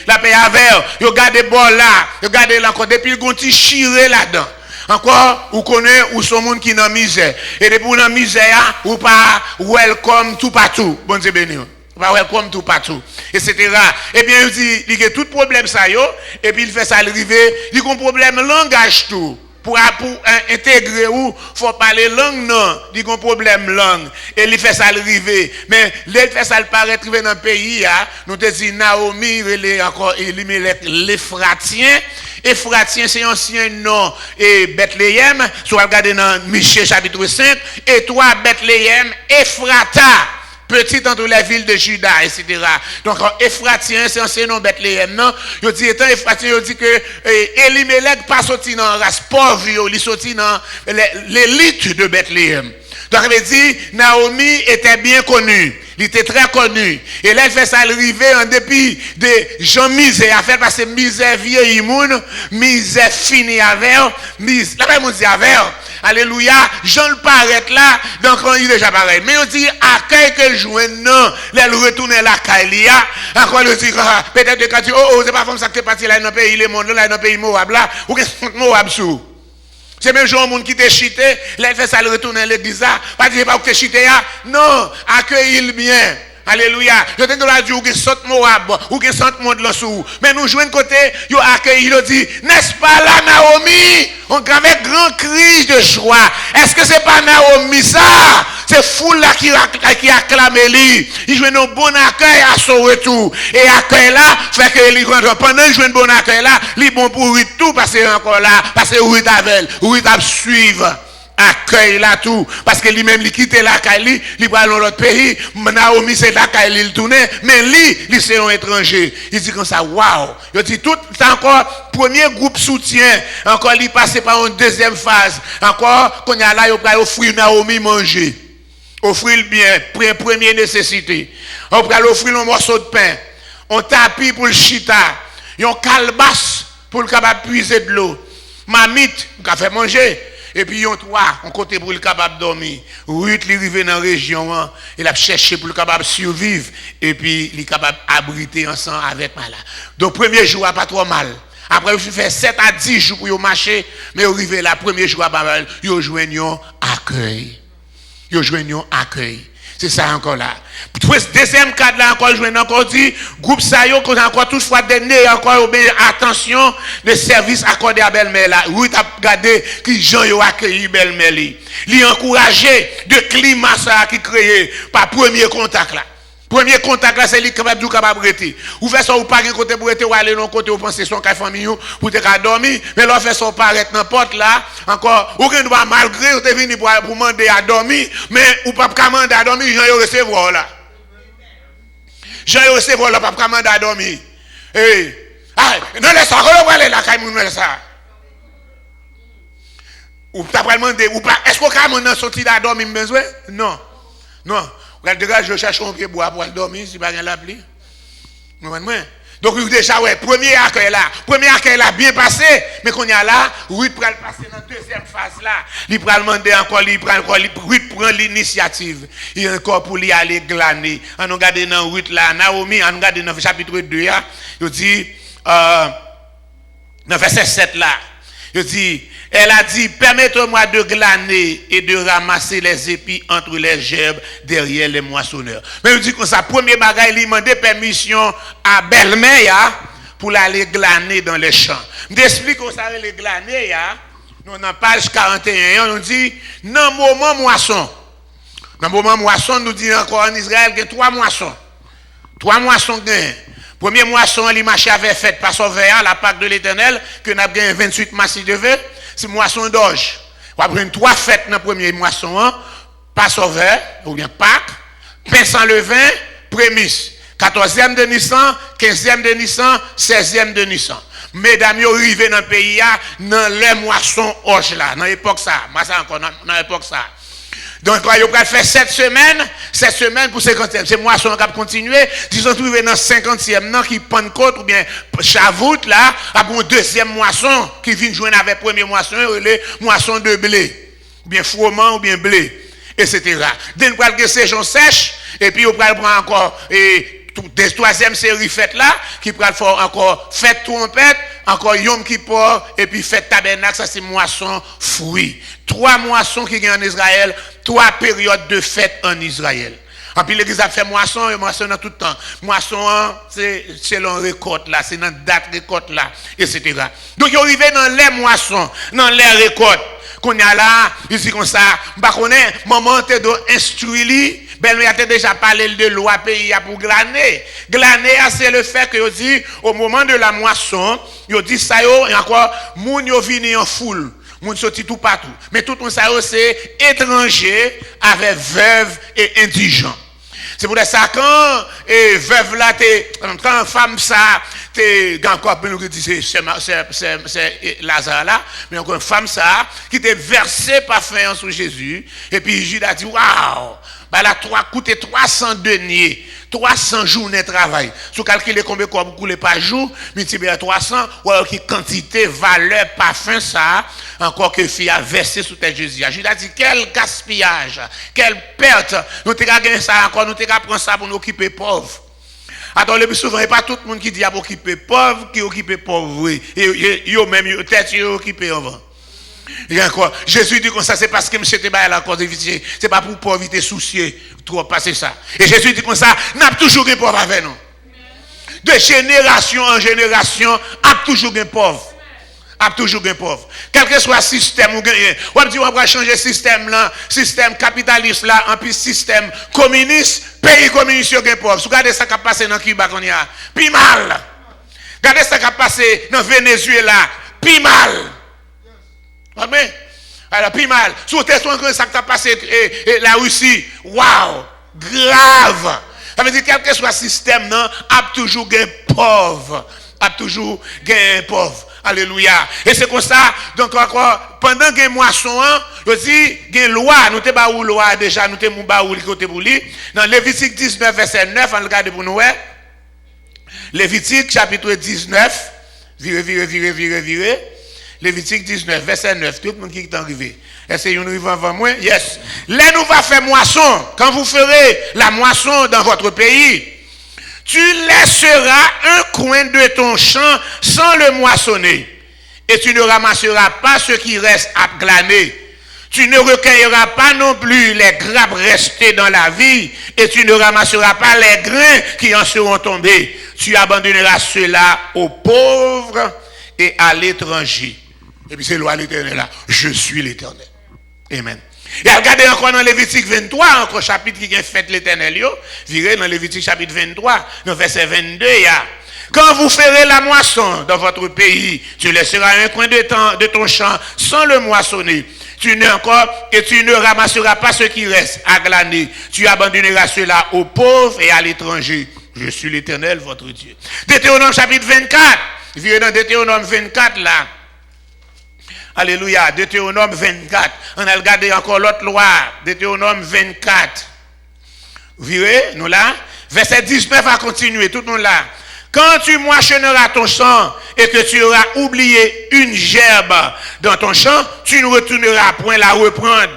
La paix avec. Ils ont gardé bon là. Ils ont gardé là encore. Depuis qu'ils ont chiré là-dedans. Encore, vous connaissez où sont les gens qui sont dans la misère. Et depuis dans la misère, vous pas welcome tout partout. Bon Dieu béni. Pas welcome tout partout. Etc. Et bien, il dit, tout problème ça yo. Et puis il fait ça arriver. Il y a un problème langage tout. Pour intégrer ou faut parler langue non, il y a un problème langue et il fait ça arriver mais il fait ça paraître dans le pays nous te dit Naomi il encore l'Ephratien. Ephratien c'est ancien nom et Bethléem, soit regarder dans Michée chapitre 5 et toi Bethléem Ephrata, petite entre les villes de Juda, etc. Donc, Ephratien, c'est ancien nom Bethléem, non? Il dit, étant Ephratien, il dit que Elimelech pas sorti dans la race pauvre, il sorti dans l'élite de Bethléem. Donc, il dit, Naomi était bien connue. Il était très connu. Et là, il fait ça arriver en dépit de gens misère à faire parce que misère vieille moun, misère fini avec, la même dit avec. Alléluia, Jean le paraît là, donc il est déjà pareil. Mais on dit, accueil que joue non, là, il retourne la Kailia, encore il dit, peut-être que quand tu c'est pas comme ça que tu es parti là dans le pays, le monde là, dans le pays Moab là, ou que c'est Moab sous. C'est même genre monde qui te chité, là il fait ça, il retourne à l'église là, pas dire pas que tu chité là, non, accueille bien. Alléluia. Je te dis ou que saute Moab, ou que saute monde là sous. Mais nous jouons de côté, yo accueille, il dit, n'est-ce pas là Naomi? On avec grand cri de joie. Est-ce que c'est pas Naomi ça? C'est fou là qui acclame lui. Il joue un bon accueil à son retour. Et accueil là, fait que il rentre pendant il joue un bon accueil là, il bon pour tout passer encore là, parce que oui t'avait, oui t'as suivre. Accueil là tout parce que lui même il quitte la Kaili, il va dans l'autre pays, Naomi c'est la Kaili il tourne mais lui c'est un étranger. Il dit comme ça waouh, il dit tout encore premier groupe soutien, encore il passe par une deuxième phase. Encore qu'on y a là il va offrir Naomi manger. Offrir le bien, première nécessité. On va offrir un morceau de pain, on tapis pour le chita, un calebasse pour le capable puiser de l'eau. Mamite, on fait manger. Et puis, on trois, on côté pour le capable de dormir. Ruth, il arrive dans la région, il a cherché pour le capable de survivre. Et puis, il est capable d'abriter ensemble avec Mala. Donc, premier jour, pas trop mal. Après, il fait 7 à 10 jours pour marcher. Mais arrivé là, premier jour, pas mal. Il joignent accueil. Il joignent accueil. C'est ça encore là. Deuxième cadre là encore, je vais encore dire, groupe ça yo, qu'on a encore toutefois donné encore attention, le service accordé à belle-mère là. Oui, tu as regardé qui Jean yo accueilli belle-mère li. Li encouragé de climat ça qui créé par premier contact là. Premier contact là, c'est lui capable de rester. Ou fait ça ou pas un côté pour rester ou aller dans côté ou penser son caille famille pour te dormir, mais là fait ça paraître n'importe là, encore ou que doit malgré ou te venir pour demander à dormir, mais ou pas commander à dormir, Jean yo recevoir là. Jean yo recevoir là pas commander à dormir. Eh, ah, non laisse ça, on va aller là caille moun laisse ça. Ou t'as pas demandé ou pas est-ce qu'on commander sortir à dormir besoin? Non. Non. Quand je cherche un pied bois pour dormir, si pas rien l'appli. Donc déjà ouais, premier accueil là bien passé, mais qu'on y a là, Ruth pral passer dans deuxième phase là. Il pral demander encore, Ruth prend l'initiative. Il encore pour lui aller glaner. On regarde dans Ruth là, Naomi, on regarde dans chapitre 2 là, il dit dans verset 7 là, il dit elle a dit, permettez-moi de glaner et de ramasser les épis entre les gerbes derrière les moissonneurs. Mais il dit que ça, premier bagage, il demande permission à belle-mère pour aller glaner dans les champs. Je t'explique comment ça les glaner, nous dans page 41, on nous dit, dans le moment moisson. Dans le moment moisson, nous dit encore en Israël, il y a 3 moissons. 3 moissons gagnent. Premier moisson, les marchés avaient fait par Sauveur, la Pâque de l'Éternel, que nous avons gagné 28 masses de vœux. C'est moisson d'orge. On va prendre 3 fêtes dans le premier moisson, Passover, ou bien Pâques, pain sans levain, prémisse. 14e de Nissan, 15e de Nissan, 16e de Nissan. Mesdames, ils arrivent dans le pays, dans les moissons orge là, dans l'époque ça. Moi, ça encore, dans l'époque ça. Donc, ils ont fait 7 semaines pour 50e. C'est moisson qui a continué. Ils sont trouvés dans 50e, non, qui Pentecôte ou bien Chavout, là, après une deuxième moisson qui vient joindre avec premier moisson, les moissons de blé, ou bien froment, ou bien blé, etc. Donc, ils ont pris saison sèche, et puis ils ont pris encore, des 3e série fête là, qui prend encore fête trompette, encore Yom Kippur, et puis fête tabernacle, ça c'est moisson fruits. 3 moissons qui gagnent en Israël, 3 périodes de fête en Israël. En plus, l'église a fait moisson et moisson dans tout le temps. Moisson, c'est selon récolte là, c'est dans date récolte là, etc. Donc, ils arrivent dans les moissons, dans les récoltes. Qu'on y a là, ici comme ça, bah qu'on est, maman te doit instruire. Ben, il a déjà parlé de loi pays pour glaner. Glaner, c'est le fait que yo dit, au moment de la moisson, yo dit ça yo, et encore, moun yo vini en foule. Moun sorti tout partout. Mais tout le monde ça yo, c'est étranger avec veuve et indigent. C'est pour ça quand veuve là, quand femme ça, t'es encore nous dit c'est Lazare là, mais encore une femme ça, qui était versé parfum sur Jésus, et puis Judas a dit, waouh! Bah là, coûté 300 deniers, 300 journées de travail. Si vous calculez combien vous coulez par jour, multipliez 300, ou alors quelle quantité, valeur, parfum, ça, encore que fille a versé sous tête Jésus. Jésus a dit, quel gaspillage, quelle perte. Nous t'avons gagné ça encore, nous t'avons pris ça pour nous occuper pauvres. Attends, le plus souvent, il n'y a pas tout le monde qui dit à occuper pauvre, qui occupe pauvre, oui. Et eux-mêmes, peut-être, ils occupent avant. Jésus dit comme ça, c'est parce que monsieur était la cause de vie. C'est pas pour pauvreté soucier, trop passer ça. Et Jésus dit comme ça, n'a toujours un pauvre avec nous. De génération en génération, a toujours un pauvre. A toujours un pauvre. Quel que soit le système, on va changer le système là, système capitaliste là, en plus système communiste, pays communiste, il y a un pauvre. Regardez ça qui a passé dans Cuba, qu'on y a. Puis mal. Regardez ça qui a passé dans Venezuela. Puis mal. Amen. Alors, puis mal. Sur tes soins que ça qui a passé la Russie. Waouh! Grave. Ça veut dire quel que soit le système, non, a toujours un pauvre. A toujours un pauvre. Alléluia. Et c'est comme ça, donc encore, pendant qu'il y a une moisson, je dis, il y a une loi, nous te baou loi déjà, nous te mou baou li côté pour lui. Dans Lévitique 19, verset 9, on regarde pour nous. Lévitique chapitre 19, virez. Lévitique 19, verset 9, tout le monde qui est arrivé. Est-ce qu'il y a une rive avant moi? Yes. Là, nous va faire moisson. Quand vous ferez la moisson dans votre pays, tu laisseras un coin de ton champ sans le moissonner. Et tu ne ramasseras pas ce qui reste à glaner. Tu ne recueilleras pas non plus les grappes restées dans la vie. Et tu ne ramasseras pas les grains qui en seront tombés. Tu abandonneras cela aux pauvres et à l'étranger. Et puis c'est loi l'Éternel là. Je suis l'Éternel. Amen. Et regardez encore dans Lévitique 23, encore chapitre qui a fait l'Éternel. Virez dans Lévitique chapitre 23, dans verset 22, il y a. Quand vous ferez la moisson dans votre pays, tu laisseras un coin de ton champ sans le moissonner. Tu ne ramasseras pas ce qui reste à glaner. Tu abandonneras cela aux pauvres et à l'étranger. Je suis l'Éternel, votre Dieu. Deutéronome chapitre 24. Virez dans Deutéronome 24 là. Alléluia. Deutéronome 24. On a regardé encore l'autre loi. Deutéronome 24. Vous verrez, nous là. Verset 19 a continué. Tout le monde là. Quand tu moissonneras ton champ et que tu auras oublié une gerbe dans ton champ, tu ne retourneras point la reprendre.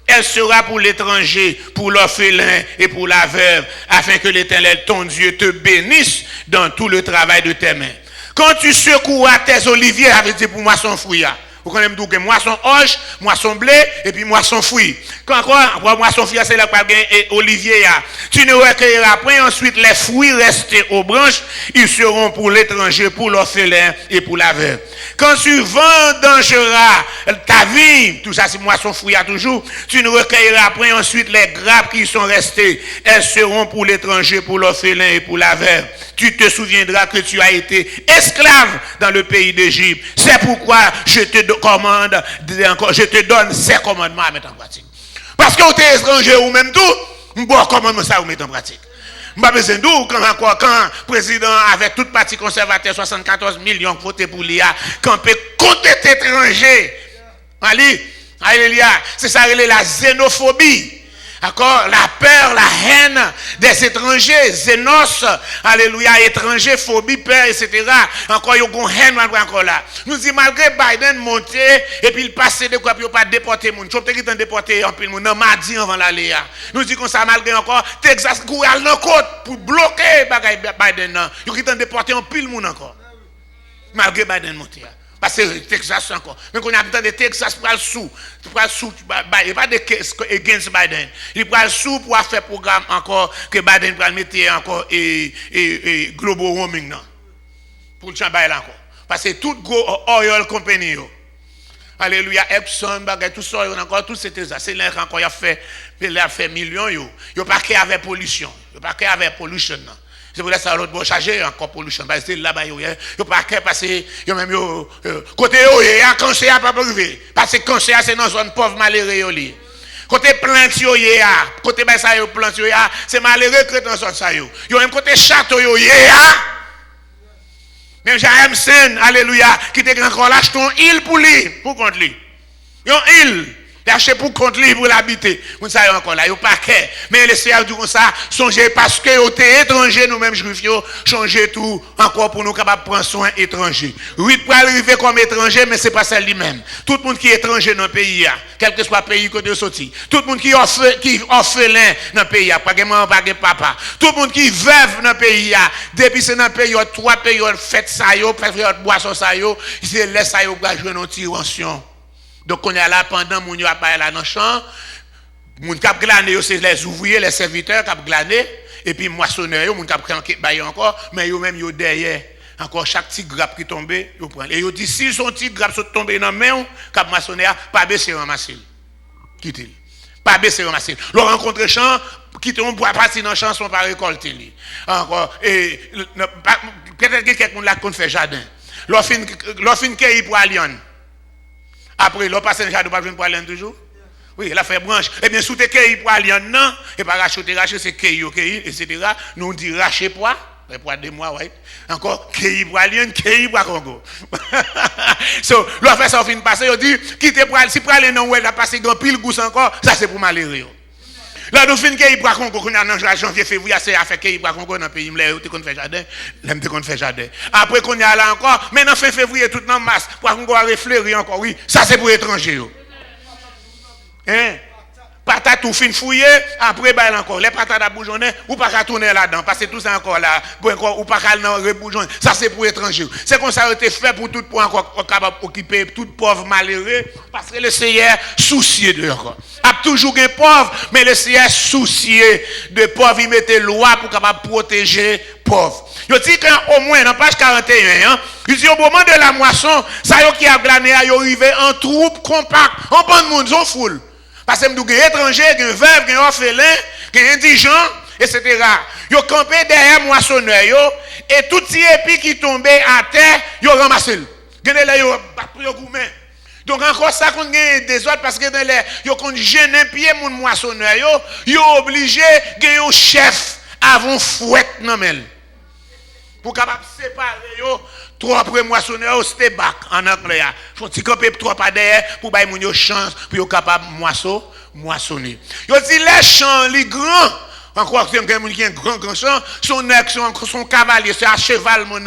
Elle sera pour l'étranger, pour l'orphelin et pour la veuve, afin que l'Éternel, ton Dieu, te bénisse dans tout le travail de tes mains. Quand tu secoueras tes oliviers, ça veut dire pour moisson fruit. Vous connaissez que moisson orge, moisson blé et puis moisson fruit. Quand quoi, moisson fruit, c'est là que et olivier. Tu ne recueilleras point ensuite les fruits restés aux branches, ils seront pour l'étranger, pour l'orphelin et pour la veuve. Quand tu vendangeras ta vigne, tout ça c'est moisson fruit toujours, tu ne recueilleras point ensuite les grappes qui sont restées, elles seront pour l'étranger, pour l'orphelin et pour la veuve. Tu te souviendras que tu as été esclave dans le pays d'Égypte. C'est pourquoi je te commande, je te donne ces commandements à mettre en pratique. Parce que tu es étranger ou même tout, bon commandement ça vous mettre en pratique. M'a besoin d'où quand le président avec toute parti conservateur 74 millions votés pour l'IA campé contre étranger. Alléluia, c'est ça la xénophobie. D'accord, la peur, la haine des étrangers, xénos, alléluia, étrangers, phobie, peur, etc. Encore, il y a une haine encore là. Nous disons, malgré Biden monter, et puis il passe de quoi, puis il pas déporter moun. Je vais te déporter en pile moun, non, mardi avant l'aller. Nous disons comme ça, malgré encore, Texas, qui a le côte pour bloquer Biden, non. Il a déporter en pile moun encore. Malgré Biden monter. Parce que Texas encore. Mais qu'on a besoin de Texas pour le sous. Il n'y a pas de case against Biden. Il prend le sous pour faire programme encore que Biden va mettre encore et global warming non. Pour le chamber encore. Parce que tout gros oil company alléluia Epson bagay tout ça encore tout c'était ça. C'est là encore il a fait millions yo. Il pas qu'avec pollution. Il pas qu'avec pollution non. C'est pour ça l'autre bon charger encore pollution parce que là-bas yo pas qu'à passer yo même yo côté yo y a cancer pas privé parce que cancer c'est dans zone pauvre malheureux yo li côté plante yo y a côté ba ça yo plante yo y a c'est malheureux que dans zone ça yo même côté château yo y a même James Sen alléluia qui te encore lâche ton île pour lui pour contre lui yon île acheter pour compte lui pour l'habiter. Vous savez encore là, il n'y a pas que. Mais les Seigneur dit comme ça, songez parce que vous êtes étrangers, nous-mêmes juifs, changez tout encore pour nous capables de prendre soin étrangers. Oui, pour arriver comme étranger, mais ce n'est pas ça lui-même. Tout le monde qui est étranger dans le pays, quel que soit le pays côté sorti. Tout le monde qui est orphelin dans le pays, pas de maman, pas de papa. Tout le monde qui est veuve dans le pays, depuis c'est dans le pays, 3 périodes fêtes ça, période boisson ça, c'est laisse ça, pour jouer nos tirantions. Donc on est là pendant mon yo a pas là dans champ, mon cap glaner c'est les ouvriers, les serviteurs cap glaner et puis moissonneurs yo mon cap bailler encore mais yo même yo derrière encore chaque petit grappe qui tombe yo prend et yo dit si son petit grappe sont tombé dans main cap moissonneur pas baisser ramasser. Quitter. Pas baisser ramasser. Le rencontrer champ qui tombe pour partir dans champ sont pas récolter lui. Encore et peut-être que quelqu'un là qu'on fait jardin. L'offine cueillir pour Allion. Après, l'on passe un jardin pour pour aller toujours. Oui, il a fait branche. Eh bien, sous tes cueillis pour aller non, et pas racheter, c'est cueillir, etc. Nous dit racher poids, pour 2 mois, ouais. Encore, cueillir pour aller, cueillir pour Congo. So, l'on fait ça au fin de passer, on dit, quittez pour aller, si pour aller non, ouais, la passer grand pile gousse encore, ça c'est pour malheureux. Là, nous finissons qu'il y a Congo, qu'on a dans janvier, février, c'est à faire qu'il y a Congo dans le pays, on te fait jardin, l'aime te fait jardin. Après qu'on y a là encore, maintenant fin février, tout en masse, pour Congo a réfléchi encore, oui, ça c'est pour étrangers. Hein? Patate ou fin fouillé, après bah encore les patates à bouillonner ou pas qu'à tourner là-dedans parce que tout ça encore là ou pas qu'à rebouillonner ça c'est pour étrangers c'est comme ça a été fait pour tout pour encore capable occuper tout pauvre malheureux parce que le Seigneur soucieux de encore a toujours un pauvre mais le Seigneur soucieux de pauvre il mettait loi pour capable protéger pauvre. Je dis qu'au moins dans page 41 il dit au moment de la moisson ça yo qui a glané a yo arrivé en troupe compact en bon monde en foule. Parce que nous avons des étrangers, des veuves, des orphelins, des indigents, etc. Ils ont campé derrière moissonneur, et tout ces épis qui tombaient à terre, ils ont ramassé. Ils ont pris le gourmet. Donc encore ça qu'on a des autres, parce que ils ont gêné pied mon moissonneur, ils ont obligé de un chef avant fouette dans le pour capable séparer 3 moissonneurs au step back en anglais. Faut ti camper 3 pas derrière pour bailler mon chance pour capable moissonner. Yo dit les champs les grands encore c'est un gars qui a un grand champ, son cavalier, c'est à cheval mon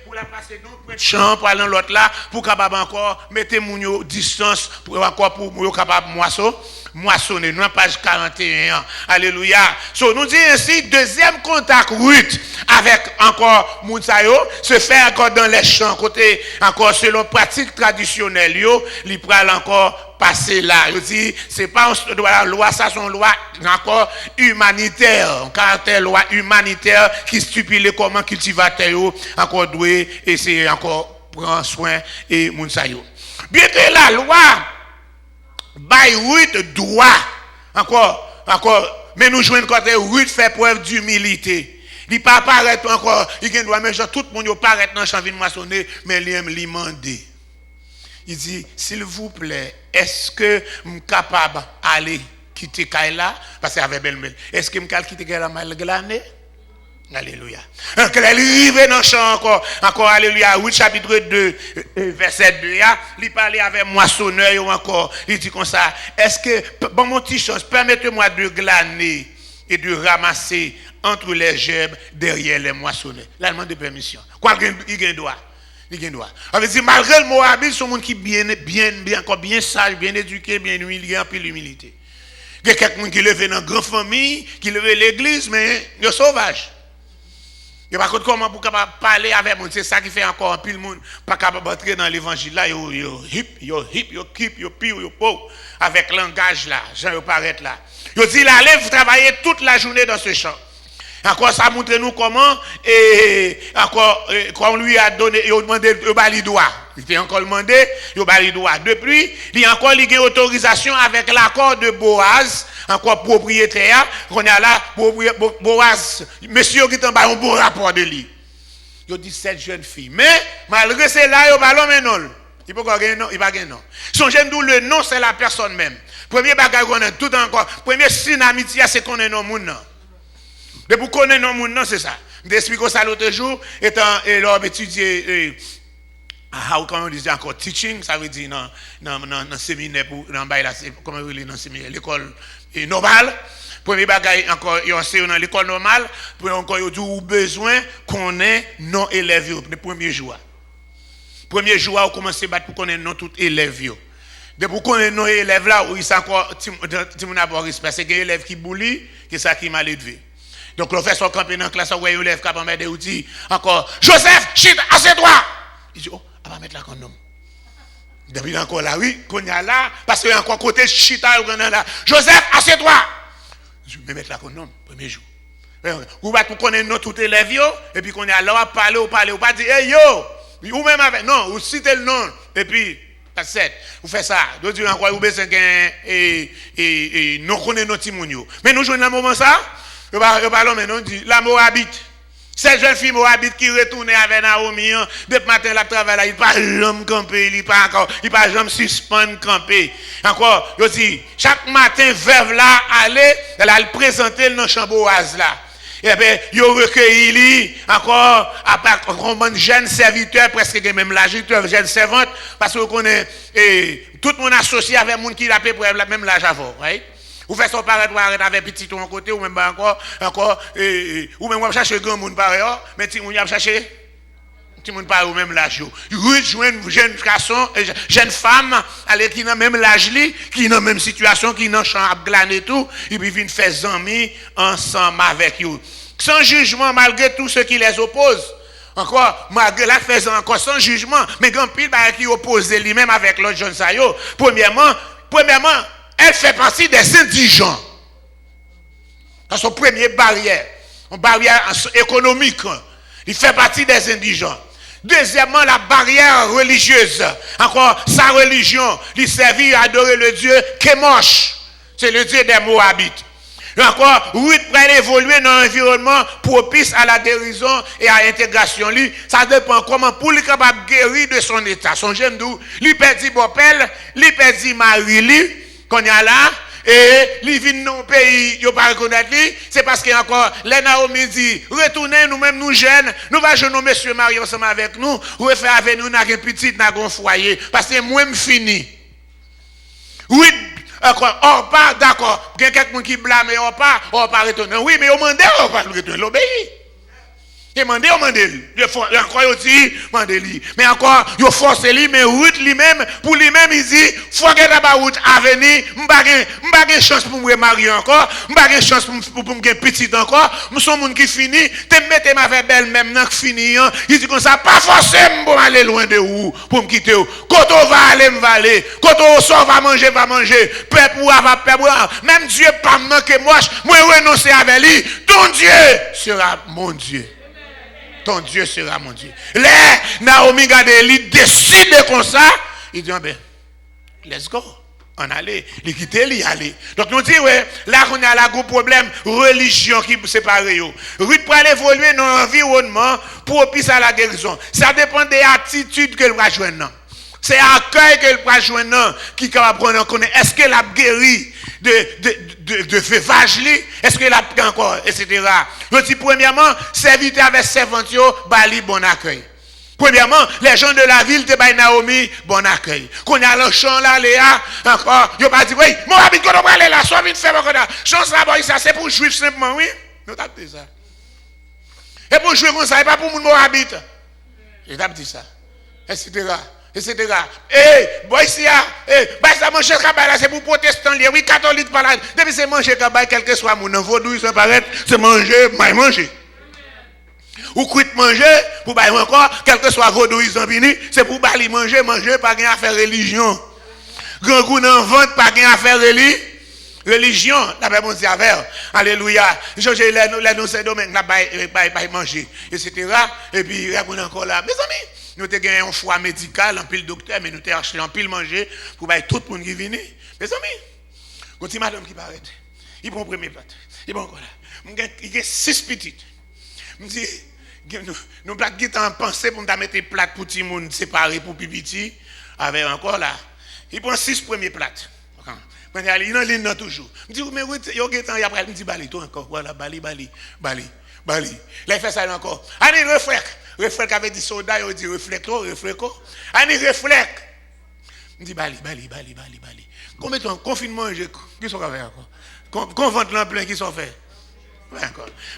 pour la passer dans le champ pour aller dans l'autre là pour capable encore mettre mon distance pour encore pour capable moissonner nous page 41 alléluia. So nous dit ainsi deuxième contact Ruth avec encore Mounsayo se fait encore dans les champs côté encore selon pratique traditionnelle yo li pral encore passer là. Je dis c'est pas une loi ça son loi encore humanitaire, un caractère loi humanitaire qui stipule comment cultivateur yo encore doit essayer encore prendre soin et Mounsayo. Bien que la loi by Ruth droit encore mais nous jouons côté Ruth fait preuve d'humilité. Il pas paraître encore, il doit même tout le monde paraître dans champ vin moissonner mais il aime lui demander. Il dit s'il vous plaît, est-ce que je suis capable d'aller quitter Kaila parce qu'il y avait belle est-ce que je suis capable de quitter Kaila malgré l'année? Alléluia. Donc elle arrive dans le champ encore alléluia. Oui, chapitre 2 verset 2 il parlait avec moissonneur encore, il dit comme ça, est-ce que bon mon petit chance permettez-moi de glaner et de ramasser entre les gerbes derrière les moissonneurs. Là demande de permission. Quoi il a droit. On veut dire malgré le Moabite, c'est un monde qui bien encore bien sage, bien éduqué, bien humilié, en plus l'humilité. Il y a quelqu'un qui lève dans une grande famille, qui lève l'église, mais il est sauvage. Et par contre, comment pour parler avec moi, c'est ça qui fait encore un pile monde pas capable d'entrer dans l'évangile là, yo hip, yo keep, yo pire, yo pauvre avec langage là, Jean yo paraît là. Yo dit là, allez vous travailler toute la journée dans ce champ. Encore ça montre nous comment et encore quand on lui a donné, il a demandé le bali droit. Il a encore demandé le bali droit. Depuis, il a encore lié autorisation avec l'accord de Boaz, encore propriétaire. On a là Boaz, monsieur qui t'en un bon rapport de lui. Il dit cette jeune fille, mais malgré cela, il a pas non. Il peut pas gagner non, il va gagner non. Son j'aime d'où le nom c'est la personne même. Premier bagage qu'on a tout encore. Premier signe d'amitié c'est qu'on est non moun. Mais pour connaître nos monde, c'est ça. Je t'explique ça l'autre jour, étant étudié, comment on dit encore, teaching, ça veut dire dans séminaire, comment on dit dans séminaire, l'école normale. Premier bagage, encore, il y a dans l'école normale, puis encore, il y a besoin qu'on ait nos élèves, le premier jour. Premier jour, on commence à battre pour connaître nos tous élèves. De pour connaître nos élèves là, où ils sont encore, parce que les élèves qui boulent, c'est ça qui m'a élevé. Donc, le fait son campé dans la classe, où il lève capable de dire encore, Joseph, chute, assieds-toi. Il dit, oh, on va mettre la condom. Depuis encore là, oui, qu'on y a là, parce qu'il y a encore côté chita, là. Joseph, assieds-toi. Je vais mettre la condom, premier jour. Vous va tout connaître nos tout élèves, et puis qu'on y a là, on parler, ou pas dire, hey yo, ou même avec, non, vous citez le nom, et puis, vous faites ça. Donc, vous encore, vous besoin et nous connaissons nos timounios. Mais nous jouons dans le moment ça. Je parle maintenant dit la Moabite. Cette jeune fille Moabite qui retourne avec Naomi, depuis matin la travail, il pas jamais camper, il pas jamais suspendre camper. Encore, je dis chaque matin veuve là aller, elle a le présenter dans champ Boaz là. Et bien, il recueilli lui encore à part comme jeune serviteur presque même l'âge jeune servante parce que connaît tout le monde associé avec monde qui a peu près même l'âge avant, right? Ou fait son paraître avec petit ton côté ou même encore ou même on chercher grand monde pareil mais ti on y a chercher ti monde pareil ou même l'âge yo rejoindre jeune garçon jeune femme aller qui dans même l'âge li qui dans même situation qui dans champ à glaner tout et puis viennent faire amis ensemble avec eux sans jugement malgré tout ce qui les oppose. Encore, malgré la faisant encore sans jugement, mais grand pile qui oppose lui-même avec l'autre jeune sayo. Premièrement, elle fait partie des indigents. Dans son premier barrière, une barrière économique, il fait partie des indigents. Deuxièmement, la barrière religieuse. Encore, sa religion, il servit à adorer le Dieu Kemosh. C'est le Dieu des Moabites. Et encore, Ruth peut évoluer dans un environnement propice à la guérison et à l'intégration. Ça dépend comment pour lui capable guérir de son état. Son j'aime d'où, lui perdit Bopel, lui perdit Marie, qu'on y a là, et lui vient dans le pays, il ne pas reconnaître lui, c'est parce qu'il y a encore, les Naomi dit, retournez nous-mêmes, nous jeunes, nous allons jeûner monsieur Marie ensemble avec nous, refaire avec nous, nous avons un petit, nous avons un foyer, parce que moi, je fini. Oui, Or pas, d'accord. Il y a quelqu'un qui blâme, or pas retourner. Oui, mais on demande, on pas retourner, l'obéir. Et demandez, encore aussi, demandez-lui. Mais encore, il force lui, mais route lui-même, pour lui-même, il dit, faut que la route à venir, m'bagé chance pour me marier encore, m'bagé chance pour me gagner petit encore, nous sommes monde qui finit, te mettez ma belle même nan fini, il dit comme ça, pas forcément pour aller loin de vous, pour me quitter. Quand on va aller, me va aller. Quand on sort, va manger. Peuple va peuple. Même Dieu pas manquer moi renoncer avec lui. Ton Dieu sera mon Dieu. Ton Dieu sera mon Dieu. Là, Naomi Gadeli décide comme ça. Il dit, ben, let's go. On allait. Il quitte, il allait. Donc, nous disons, ouais, là, on a un gros problème, religion qui sépare. Ruth pour aller évoluer dans l'environnement pour pisser à la guérison. Ça dépend des attitudes que va joindre. C'est l'accueil que va joindre qui va prendre en compte. Est-ce qu'elle a guéri de veuvage, est-ce qu'elle a pris encore, etc. Je dis, premièrement, serviteur avec servantio, bali bon accueil. Premièrement, les gens de la ville te baillent Naomi, bon accueil. Quand il y a le champ là, Léa, encore, il pas dit, oui, mon habit, quand on va aller là, soit vite faire encore là. Chance là, ça, c'est pour juif simplement, oui. Nous t'as dit ça. Et pour jouer comme ça, et pas pour mon habit. Je t'ai dit ça. Etc. Boy, si ça manger cabane, c'est pour protestants, oui, catholiques par là. Depuis c'est manger cabane, quel que soit mon vaudou, ça paraît, c'est manger. Ou quitte manger, pour bailler encore, quel que soit vaudou, ils ont fini, c'est pour bailler manger, pas rien à faire religion. Grand goût dans vente, pas rien à faire religion, la paix mon Dieu. Alléluia. J'ai les c'est domaine, là, bailler manger, etc. Et puis, il y a encore là. Mes amis, nous avons gagné un foie médical, un pile docteur, mais nous avons acheté un pile manger pour bailler tout le monde qui vient. Mes amis, quand il y a madame qui paraît, il prend le premier plat. Il prend encore là. Il y a 6 petites. Je me dis, nous avons en pensée pour nous mettre des plats pour tout le monde séparés pour pipiti. Avec encore là. Il prend 6 premiers plats. Il y a une ligne toujours. Je me dis, mais il y a un temps, il y a après, il me dit, bali, toi encore. Voilà, bali. Là, il fait ça encore. Allez, réflexe avait dit soldat, il dit réflexion. Allez, réflexe. Il dit, bali. Combien de temps, confinement, qui sont fait encore? Convente l'en plein, qui sont fait?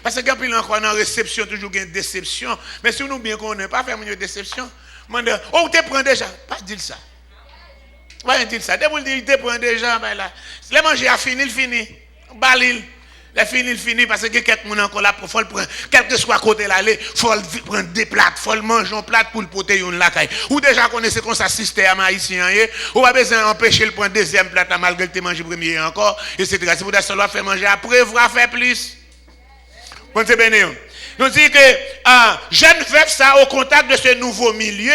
Parce que quand il y a encore dans réception, toujours une déception. Mais si nous bien qu'on n'est pas fait une déception, on te prend déjà. Pas dire ça. Pas dire ça. Dès que vous te prend déjà, ben là. Le manger a fini, il finit. Balil. Il finit parce que quelqu'un encore là, il faut le prendre. Quel que soit côté là, il faut prendre des plats, il faut le manger en plat pour le porter une lacaille. Ou déjà connaissez comme ça système haïtien, ou pas besoin d'empêcher le prendre deuxième plat malgré que tu manges premier encore, etc. Si vous avez seulement fait manger après, vous allez faire plus. Bon, c'est béni. Nous disons que jeune veuve ça au contact de ce nouveau milieu,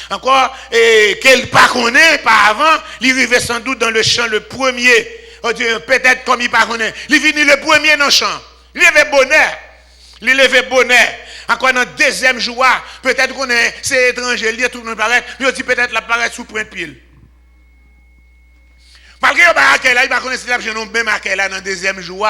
encore, qu'elle ne connaît pas avant, il arrivait sans doute dans le champ le premier. Peut-être comme il ne connaît. Il venu le premier dans le champ. Il levait bonheur. Encore dans le deuxième jour, peut-être qu'on est, c'est étranger, il tout le monde paraît, mais il dit peut-être la paraît sous point de pile. Malgré qu'il il va connaître la jeune même à là dans le deuxième jour.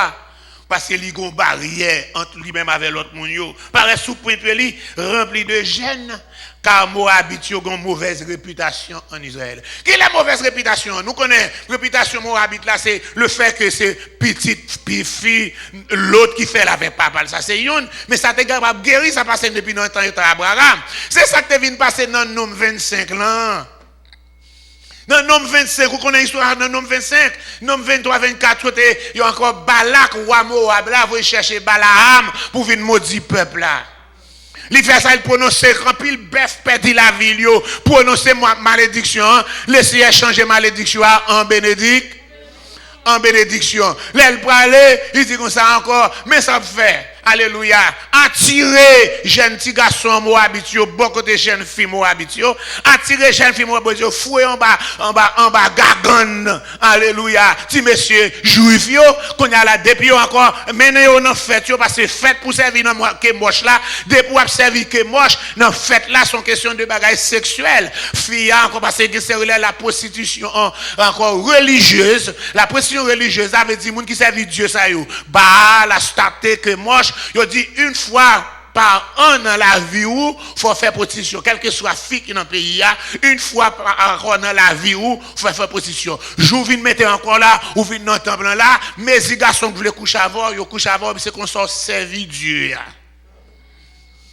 Parce qu'il y a une barrière entre lui-même avec l'autre monde. Paraît sous point de pile, rempli de gêne. Car Moabit a une mauvaise réputation en Israël. Quelle est la mauvaise réputation? Nous connaissons la réputation Moabit là, c'est le fait que c'est petite fille, l'autre qui fait la papa. Ça c'est une, mais ça t'est capable de guérir, ça passe depuis longtemps Abraham. C'est ça qui vient passer dans le nom 25 là. Dans le nom 25, vous connaissez l'histoire dans le nom 25, nom 23, 24, il y a encore Balak, roi Moab là, vous cherchez Balaam pour venir maudire le peuple là. Il fait ça, il prononce rempli le bœuf, perdit la ville, prononce malédiction, laissez changer malédiction en bénédiction. En bénédiction. L'elle parle, il dit comme ça encore, mais ça fait. Alléluia. Attirer jeune petit garçon moabitio, bon côté jeune fille moabitio, attirer jeune fille moabitio, fouet en bas gagan. Alléluia. Si monsieur juif yo, qu'on y a là depuis encore, mené yo dans fête yo parce que fête pour servir dans que moche là, depuis pour servir que moche, dans fête là sont question de bagages sexuels. Fille encore parce que c'est la prostitution encore religieuse, la prostitution religieuse ça veut dire monde qui servit Dieu ça yo. Bah la statue que moche, il dit une fois par an dans la vie où faut faire prostitution. Quelle que soit fille qui dans le pays, une fois par an dans la vie où faut faire prostitution. Je viens mettre encore là, ou viens dans le temple là, mais les garçons qui voulaient coucher avant, ils couchent avant, c'est qu'on s'en servi Dieu.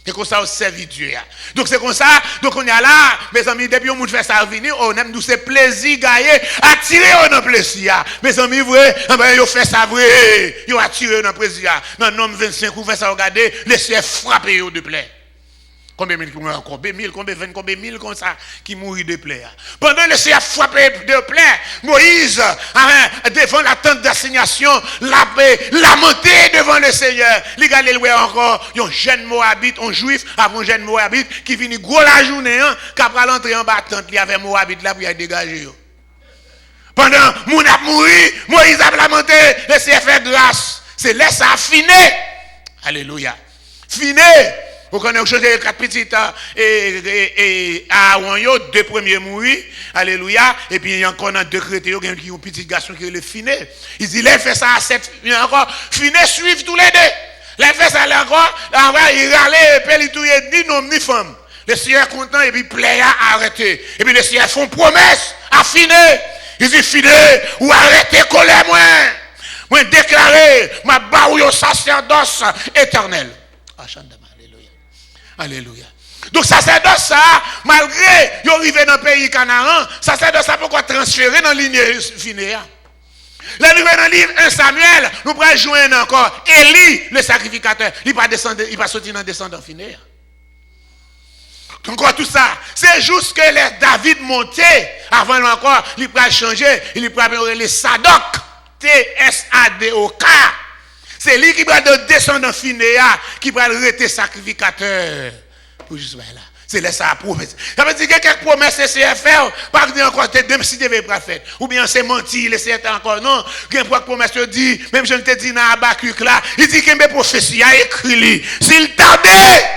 C'est comme ça, on servi Dieu. Donc c'est comme ça, donc on est là, mes amis, depuis que on fait ça venir, on aime nous c'est plaisir gagner, attirer dans le plaisir. Mes amis, vrai, ils fait ça vrai, ils attiré dans le plaisir. Dans le nombre 25, vous faites ça, regardez, laissez frapper de plaie. Combien de mille combien mille comme ça qui mourent de plaie. Pendant le Seigneur frappé de plaie, Moïse, devant la tente d'assignation, lamenté devant le Seigneur. Les gars, les louer encore, un jeune Moabite, un juif, avant un jeune Moabite, qui finit gros la journée, qui après l'entrée en bas tente, il y avait Moabite là pour y dégager. Pendant mon a mouru, Moïse a lamenté, le Seigneur fait grâce. C'est là ça a fini. Alléluia. Fini. Vous connaissez les 4 petites et Aaron, 2 premiers mourir, alléluia, et puis il y a encore 2 chrétiens qui ont un petit garçon qui est le fini. Il dit, il fait ça à 7, il y a encore, fini, suivent tous les deux. Il fait ça encore, il râlait, et puis il tout ni homme ni femme. Le Seigneur est content, et puis plaît à arrêter. Et puis le Seigneur font promesse à finir. Il dit, fini, ou arrêtez, collez-moi. Moi, déclaré, ma baou au sacerdoce éternel. Alléluia. Donc, sacerdoce, ça, malgré qu'ils arrivent dans le pays Canaan, sacerdoce, ça pourquoi transférer dans la ligne finie. Là, nous dans le livre 1 Samuel, nous pourrons joindre encore Élie, le sacrificateur. Il va descendre, il va sortir dans le descendant fini. Encore tout ça, c'est juste que les David montait, avant encore, il va changer, il va les Sadok, T-S-A-D-O-K. C'est lui qui va descendre dans Finéa, qui va arrêter sacrificateur. Pour juste là. C'est là ça promesse. Ça veut dire que quelques promesses c'est faire, pas que encore même si devait pas faire. Ou bien c'est menti, laisser encore non. Quelques promesse dit, même je te dis dans Habakkuk là, il dit qu'il y a une prophétie a écrit lui. S'il tardait,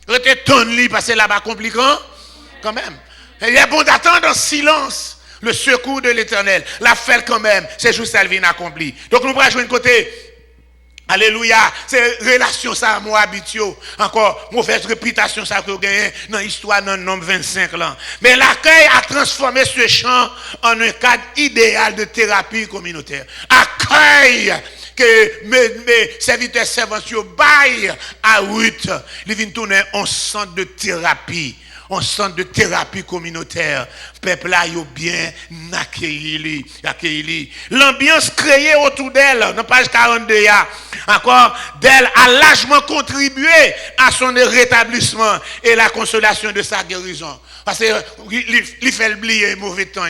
retenez lui parce que là-bas compliquant quand même. Il est bon d'attendre en silence le secours de l'Éternel. La fait quand même, c'est juste elle vient accompli. Donc nous pourrons jouer un côté. Alléluia, c'est relation ça Moabitio, encore mauvaise réputation ça que gagne dans l'histoire dans le nombre 25 là. Mais l'accueil a transformé ce champ en un cadre idéal de thérapie communautaire. Accueil que mes serviteurs servants baillent à Ruth, ils viennent tourner en centre de thérapie. Un centre de thérapie communautaire. Peuple là, il a bien accueilli. L'ambiance créée autour d'elle, dans page 42, encore, d'elle a largement contribué à son rétablissement et la consolation de sa guérison. Parce qu'il fait oublier mauvais temps.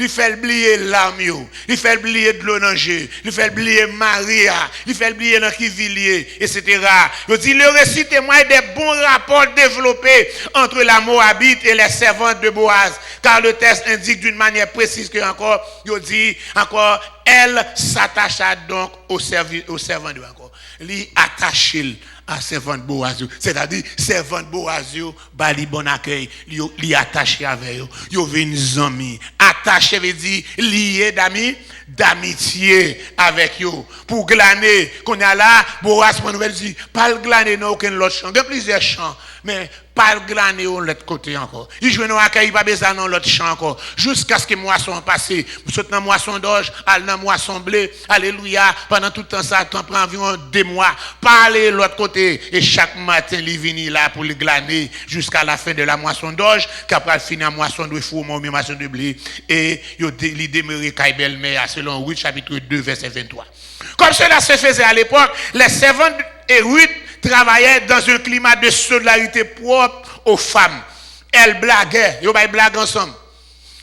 Il fait oublier l'âme, il fait oublier de l'onanger, il fait oublier Maria, il fait oublier l'Anquivilier, etc. Il dit, le récit témoigne des bons rapports développés entre la Moabite et les servantes de Boaz, car le texte indique d'une manière précise que encore, il dit encore, elle s'attacha donc au servant de encore. Lui attaché à servant de Boaz, c'est-à-dire servant de Boaz, bali bon accueil, lui attaché avec eux, yo vinn zami, attaché veut dire lié d'amitié avec eux pour glaner qu'on a là Boaz mon nouvelle dit pas glaner non aucun autre champ, il y a plusieurs champs mais pas glaner de l'autre côté encore. Il joue nous accueil pas besoin dans l'autre champ encore jusqu'à ce que moisson passé, saute dans moisson d'orge, al dans moisson blé, alléluia, pendant tout le temps ça prend environ 2 mois, pas aller l'autre côté et chaque matin il vient là pour le glaner jusqu'à la fin de la moisson d'orge, qu'après finir moisson de fourme ou moisson de blé et il demeurait kay belle-mère selon Ruth chapitre 2 verset 23. Comme cela se faisait à l'époque, les servantes et Ruth travaillaient dans un climat de solidarité propre aux femmes. Elles blaguaient, ils blaguent ensemble.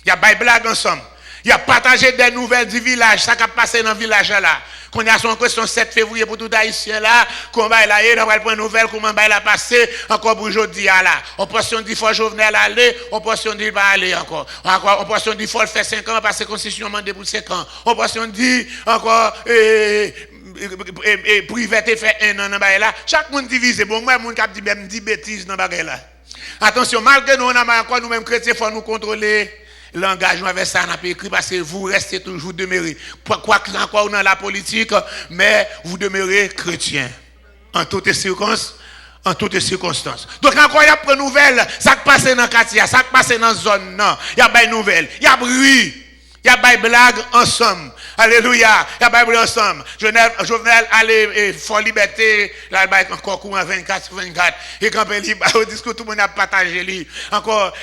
Ils blaguent ensemble. Ils partagé des nouvelles du village, ça qui a passé dans le village là. Qu'on a son question 7 février pour tout haïtien là, qu'on va là, on va prendre nouvelle comment va la passer encore pour aujourd'hui là. On portion dit faut Jovenel aller, on portion dit va aller encore. Encore on portion dit faut faire 5 ans parce que constitution demande pour 5 ans. On portion dit encore privé fait 1 an dans bail là. Chaque monde divise bon moi monde qui dit même 10 bêtises dans bail là. Attention, malgré nous on a encore nous mêmes chrétiens faut nous contrôler. L'engagement avec ça n'a pas écrit parce que vous restez toujours demeurés. Quoi que dans la politique, mais vous demeurez chrétien. En toutes circonstances, en toutes circonstances. Donc encore il y a des nouvelles, ça qui passe dans le quartier, ça qui passe dans la zone, il y a des nouvelles, il y a bruit. Il y a des blagues ensemble. Alléluia. Il y a des blagues ensemble. Jovenel aller Fort Liberté, là, encore courant 24. Et quand il dit, au discours, tout le monde a partagé lui. Encore,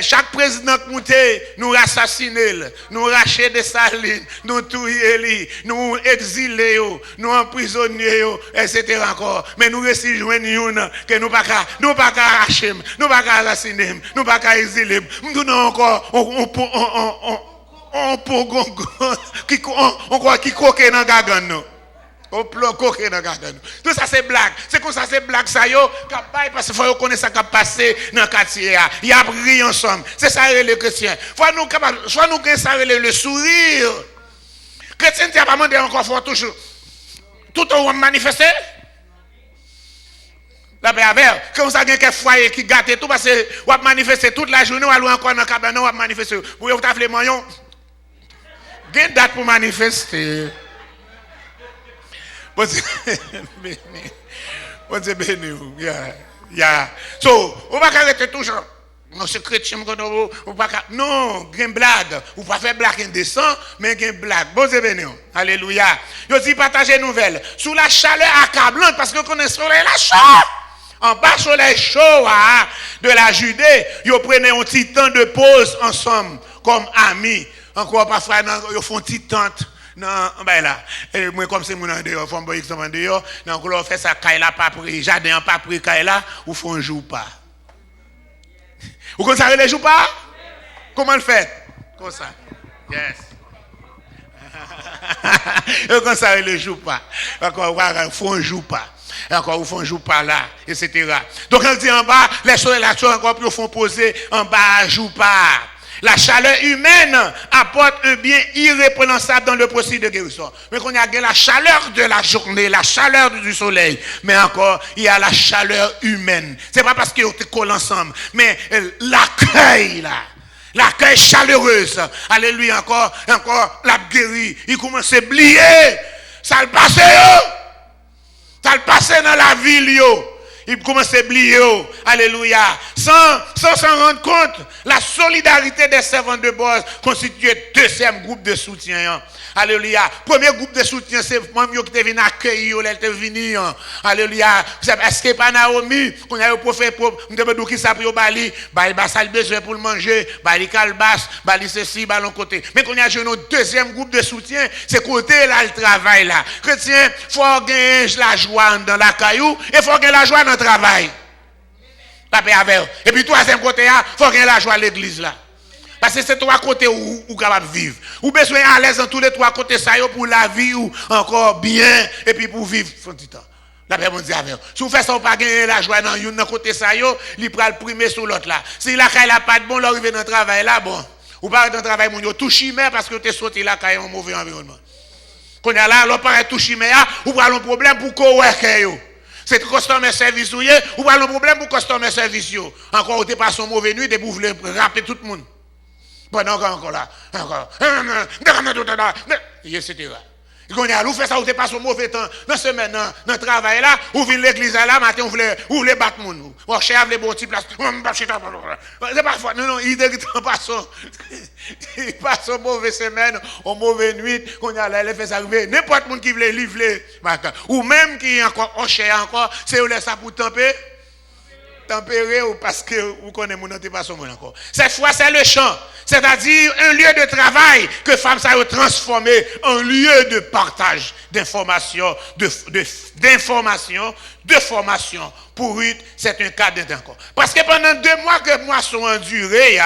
chaque président qui monte, nous assassiner, nous racher des salines, nous tuer, nous exiler, nous emprisonner, etc. encore. Mais nous réussissons joindre que nous pas arracher, nous pas assassiner, nous pas exiler. Nous encore, on croit qu'il coque dans la gagne. On coque dans la gagne. Tout ça c'est blague. C'est comme ça c'est blague ça yo parce qu'il faut connaître ça qui a passé dans le quartier. Il y a ri ensemble. C'est ça les chrétiens. Faut nous capable soit nous que ça le sourire. Chrétien tu as pas demandé encore faut toujours tout on manifester. La paix avec comme ça quelqu'un foyer qui gâte tout parce que on va manifester toute la journée ou aller encore dans cabane on va manifester. Pour vous tafler moyon. Une date pour manifester. Bon Dieu béni. Yeah. So, on va arrêter toujours. Non, c'est chrétien, non, il y a une blague. Vous ne pouvez pas faire blague indécent, mais il y a une blague. Bon Dieu béni. Alléluia. Je dis partager nouvelle. Sous la chaleur accablante, parce que vous connaissez le soleil la chaud. En bas soleil chaud de la Judée, vous prenez un petit temps de pause ensemble, comme amis. Encore parfois, ils font une petite tente. Non, ben là. Et moi, comme c'est mon dehors, font un bon exemple dehors. Donc, on fait ça, Kaila, pas pris, jardin, pas pris, Kaila, ou font un jour pas. Vous connaissez les jours pas? Comment le fait? Comme ça. Yes. Vous connaissez les jours pas? Encore, ils font un jour pas. Encore, ils font un jour par là, etc. Donc, on dit en bas, les choses là, encore plus font poser en bas, jour pas. La chaleur humaine apporte un bien irrépréhensible dans le processus de guérison. Mais qu'on y a la chaleur de la journée, la chaleur du soleil, mais encore, il y a la chaleur humaine. C'est pas parce qu'ils te collent ensemble, mais l'accueil là. L'accueil chaleureuse. Alléluia, encore, la guérie. Il commence à oublier. Ça le passe, ça le passe dans la ville, yo. Il commence à oublier. Alléluia. Sans s'en rendre compte, la solidarité des servants de base constitue le deuxième groupe de soutien. Alléluia. Premier groupe de soutien, c'est moi qui te venu accueillir, elle te venu. Alléluia. Est-ce que pas Naomi, qu'on a eu prophète, nous devons qui ça pour bali, bali ça besoin pour le manger, bali calbas, bali ceci, bali côté. Mais qu'on a un deuxième groupe de soutien, c'est côté là le travail là. Chrétien, faut gagner la joie dans la caillou et faut gagner la joie dans le travail. La paix avec. Et puis troisième côté là, faut gagner la joie à l'église là. Parce que c'est trois côtés où vous capable vivre. Vous besoin à l'aise dans tous les trois côtés ça pour la vie ou encore bien et puis pour vivre son petit temps. La paix dit avec. Si vous faites ça, vous pas gagner la joie dans une côté ça il prend le premier sur l'autre là. Si la caille n'a pas de bon, l'arriver dans le travail là, bon. Ou pas dans le travail mon yo tout chimère parce que tu es sorti la caille en mauvais environnement. Quand il y a là, l'on paraît tout chimère, ou pas un problème pour coworker yo. C'est customer service ou pas un problème pour customer service yo. Encore vous pas son mauvais nuit et vous voulez rappeler tout le monde. Bon, encore là, encore. Etc. Quand vous faites ça, vous pas son mauvais temps. Dans la semaine, dans le travail là, vous venez l'église là, matin, vous voulez battre le monde. Vous cherchez les bons petits places. C'est parfois, non, il passe son mauvais semaine, au mauvais nuit, qu'on y a là, il fait ça arriver. N'importe qui veut livrer, ou même qui est encore, on cherche encore, c'est où ça pour tempérer ou parce que vous connaissez mon pas son monde encore. Cette fois, c'est le champ. C'est-à-dire un lieu de travail que femmes ça a transformé en lieu de partage d'informations, de formation. Pour Ruth, c'est un cas d'encore. Parce que pendant 2 mois que moi sont endurés,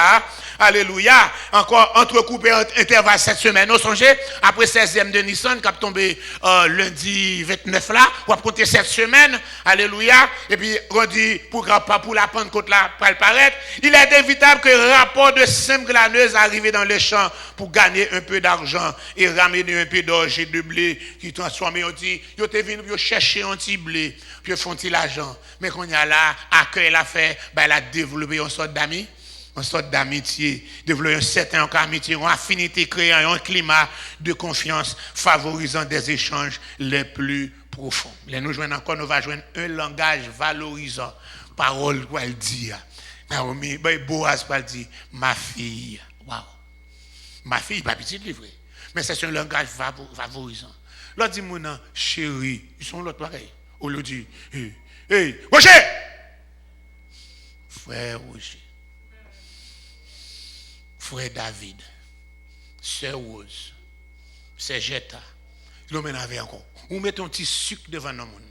alléluia, encore entrecoupé intervalle cette semaine, vous songez, après 16e de Nissan, qui a tombé lundi 29 là, on va compter cette semaine, alléluia, et puis on dit pour la Pentecôte là, pour le paraître, il est inévitable que rapport de simple glaneuse arrive dans les champs pour gagner un peu d'argent et ramener un peu d'orge et de blé qui transforme, on dit, ils sont venus chercher un petit blé, puis ils font l'argent. Mais qu'on y a là, accueil la fait, ben elle a développé une sorte d'amis. Une sorte d'amitié, développer un certain amitié, une affinité, créant un climat de confiance favorisant des échanges les plus profond. Là, nous jouons encore, nous allons jouer un langage valorisant. Parole quoi elle dit. Naomi, Boaz va dire, ma fille. Waouh. Ma fille, pas petite livre. Mais c'est un langage favorisant. L'autre dit, mon chérie, ils sont l'autre pareil. On lui dit, hey, Roger! Frère Roger. Frère David. Sœur Rose. C'est Jetta. L'homme en avait encore. Ou mettons un petit sucre devant nos monde.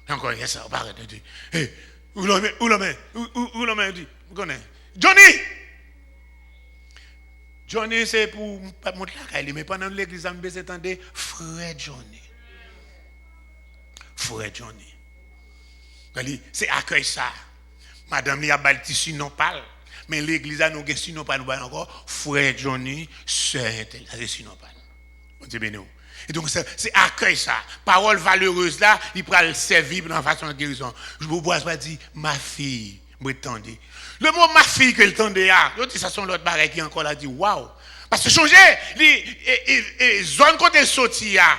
Encore, il y a ça, on va arrêter de dire, hey, où l'homme dit, vous connaissez? Johnny, c'est pour pas montrer la caille, mais pendant l'église, on me attendez, frère Johnny. Frère Johnny. C'est accueil ça. Madame, il y a un tissu non parle. Mais l'église, nous avons si non pas nous encore, frère Johnny, sœur, si non pas. On dit bien nous. Et donc, c'est accueil ça. Parole valeureuse là, il peut le servir dans la façon de guérison. Je vous vois pas dire, ma fille, vous attendez. Le mot ma fille que le tendez là, ça sont l'autre barrière qui encore là dit, waouh. Parce que changer, les zones côté sorti là,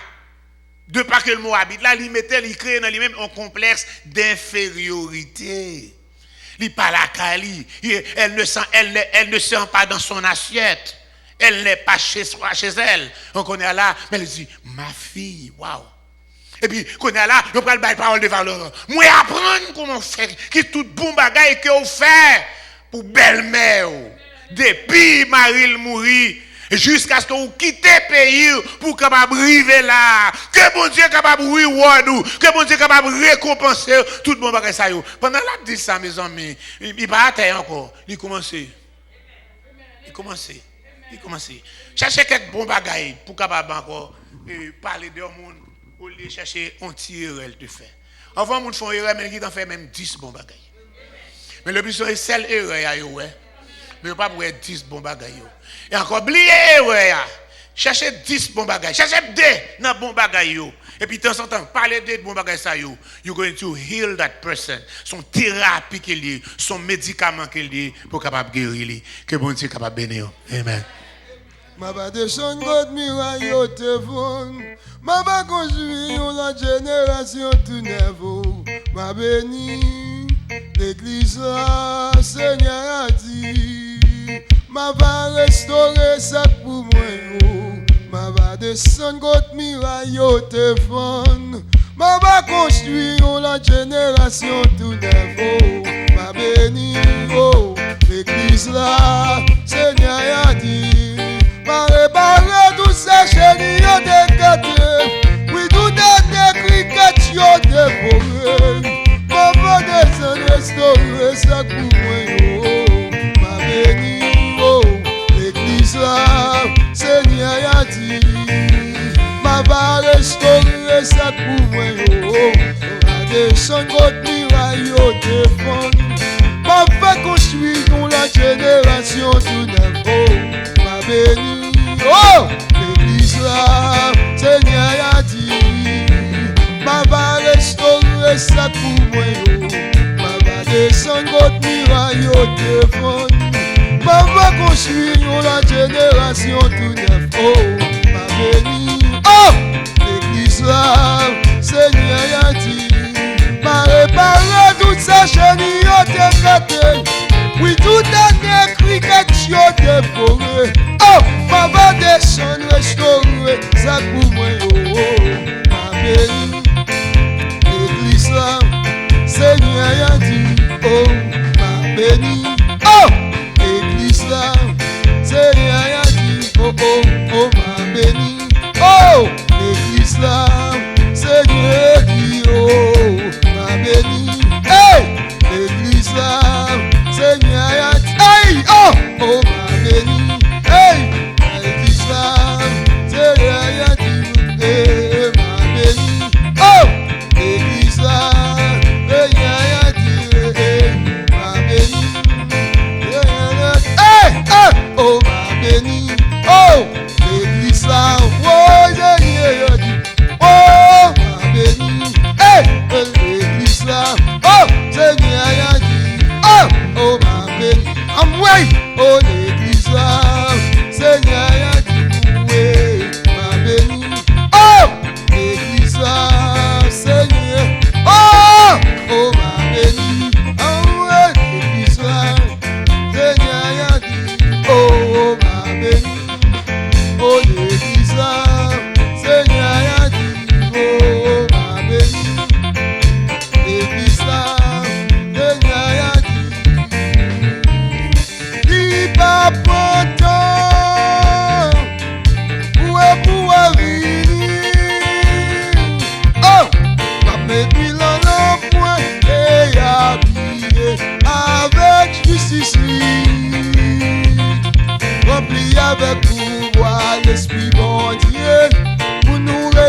de pas que le mot habite là, il crée dans lui-même un complexe d'infériorité. Il parle à Kali, elle ne sent pas dans son assiette. Elle n'est pas chez elle. On connaît là, mais elle dit, ma fille, waouh. Et puis, qu'on est là, on prend le parole de valeur. Moi, apprendre comment faire, qui tout bon bagaille que vous faites pour belle-mère. Depuis Marie mourit, jusqu'à ce que vous quittez le pays pour capable arriver là. Que bon Dieu capable de reward, que bon Dieu capable de récompenser tout bon bagaille ça. Pendant la dit ça, mes amis, il va à terre encore. Il commence. Chercher quelques bons bagailles pour capable encore parler de monde ou les chercher un petit erreur de faire. Avant monde font erreur mais qui en fait même 10 bons bagailles. Mais le but c'est celle erreur ouais. Mais pas pour 10 bons bagailles. Et encore oublier erreur. Chercher 10 bons bagailles. Chercher des dans bons bagailles. Et puis de temps en temps, parler de bons bagages ça you're going to heal that person. Son thérapie qu'il dit, son médicament qu'il dit pour capable guérir. Que bon Dieu capable bénir. Amen. Ma va descendre God miraille au téléphone. Ma va construire la génération tout nouveau. Ma béni l'église là, Seigneur a dit. Ma va restaurer ça pour moi. Ma va descendre God miraille au téléphone. Ma va construire la génération tout nouveau. Ma béni l'église là, Seigneur a dit. Ma réparer tout ça chérie de gâté. Oui tout est écrit que tu as dévoré. Ma va descendre restaurer ça pour moi. Ma béni l'église là, Seigneur a dit. Ma va restaurer ça pour moi. Ma descendre votre miraille au défend. Ma va construire dans la génération tout nouveau. Ma béni l'église là, Seigneur a dit. Ma va restaurer ça pour moi. Ma va descendre votre miraille au défend. Ma va construire la génération tout nouveau. Ma béni l'église là, Seigneur a dit. Ma réparer toute sa chenille au décapé. Oui, tout est écrit que tu as dévoré. Ma va descendre restaurer ça pour moi. Ma béni l'église là, Seigneur a dit. Ma béni l'église là, Seigneur a dit. Ma béni l'église là, Seigneur a dit. Ma béni l'église là, Seigneur a dit. Ma béni l'église là, Seigneur a dit.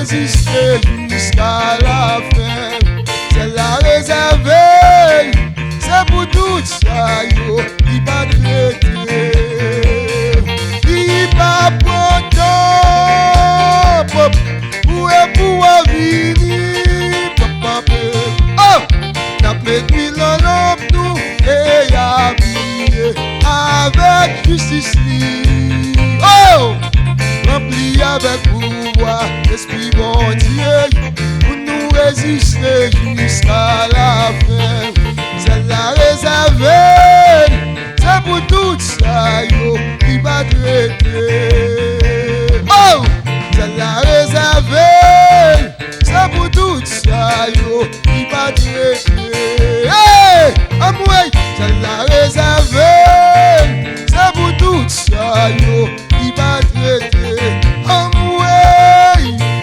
résister jusqu'à la fin. C'est la réservée, c'est pour tout ça, yo, il va traiter. Il va prendre où est pour venir, papa. Oh, n'a pas de l'homme nous et habillé avec justice. Oh, rempli avec pouvoir, l'esprit bon Dieu, pour nous résister jusqu'à la fin. C'est la réservée, c'est pour tout ça, yo, il va traiter. Oh, c'est la réservée, c'est pour tout ça, yo, il va traiter. Hey, amoué, c'est la réservée, c'est pour tout ça, yo, il va traiter. Amoué,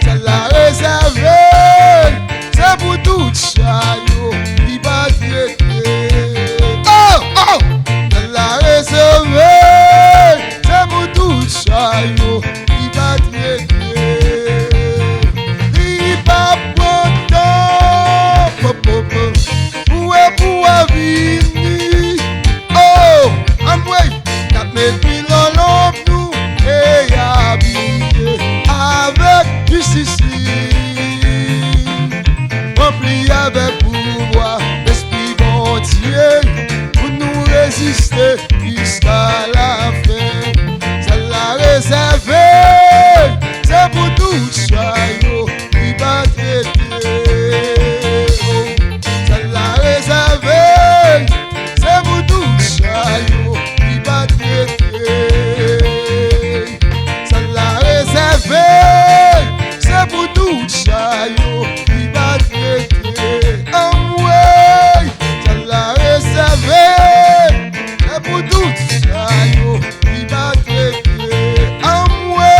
c'est la réservée, c'est pour tout ça, yo, il va traiter. Oh, oh, c'est la réservée, c'est pour tout ça, yo, il va traiter. Il va prendre où est pour venir. Oh, amoué, n'a pas l'homme nous et habillé avec justice. Rempli avec pouvoir, l'esprit bon Dieu, pour nous résister jusqu'à la fin. C'est la réservée, c'est pour tout ça, yo, il va traiter. Oh, c'est la réservée, c'est pour tout ça, yo, il va traiter. C'est la réservée, c'est pour tout ça, yo, il va traiter. Amoué, c'est la réservée, c'est pour tout ça, yo, il va traiter. Amoué,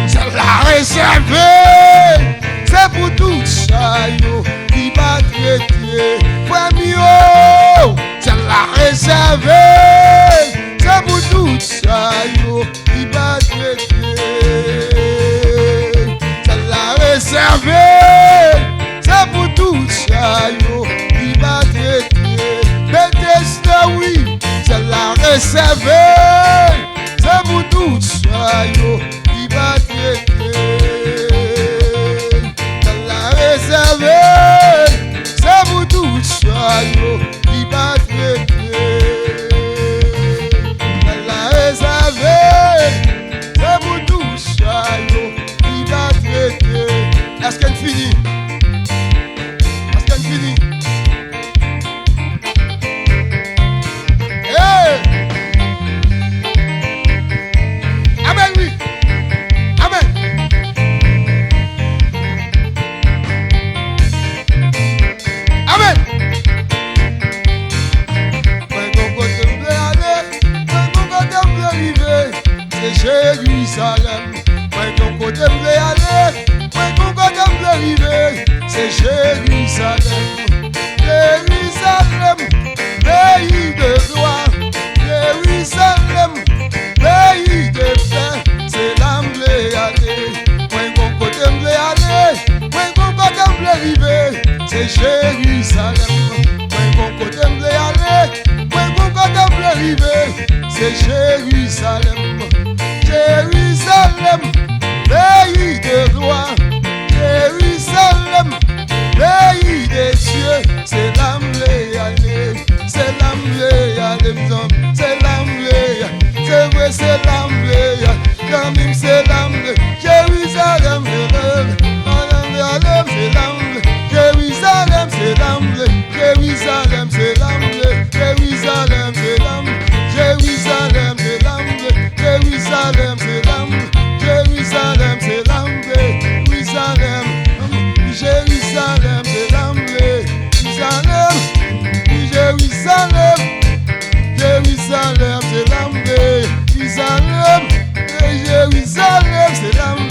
c'est la réservée, c'est pour tout ça, yo, il va traiter. Famille, c'est la réservée, c'est pour tout ça, yo, il va traiter. C'est la réservée, c'est pour tout ça, yo, il va traiter. Bethesda, oui, c'est la réservée, c'est pour tout ça, yo, il va traiter. C'est la réservée, c'est pour tout ça, yo, il va traiter. C'est la réservée, c'est pour tout ça, yo, il va traiter. Est-ce qu'elle finit? Est-ce qu'elle finit? Hey! Amen, oui. Amen. Amen. C'est Jérusalem. Moi, ton côté me aller. Moi, ton côté me arriver. C'est Jérusalem. Jérusalem, pays de gloire. Jérusalem, pays de paix. C'est là me aller. Moi, ton côté me aller. Moi, ton côté me arriver. C'est Jérusalem. Moi, ton côté me aller. Moi, ton côté me arriver. C'est Jérusalem. Jérusalem, pays de gloire. Jérusalem, pays de Dieu. C'est là m'le aller. C'est là m'le aller. C'est là m'le. C'est vrai, c'est là m'le. Quand même, c'est là m'le. Jérusalem, c'est là m'le. C'est là m'le. Jérusalem, c'est là m'le. Jérusalem, c'est là m'le. Jérusalem, c'est là m'le. Jérusalem, c'est là m'le. Jérusalem, c'est l'âme, Jérusalem, c'est l'âme, Jérusalem, Jérusalem, c'est l'âme, Jérusalem, Jérusalem, Jérusalem, c'est l'âme, Jérusalem, Jérusalem, c'est l'âme,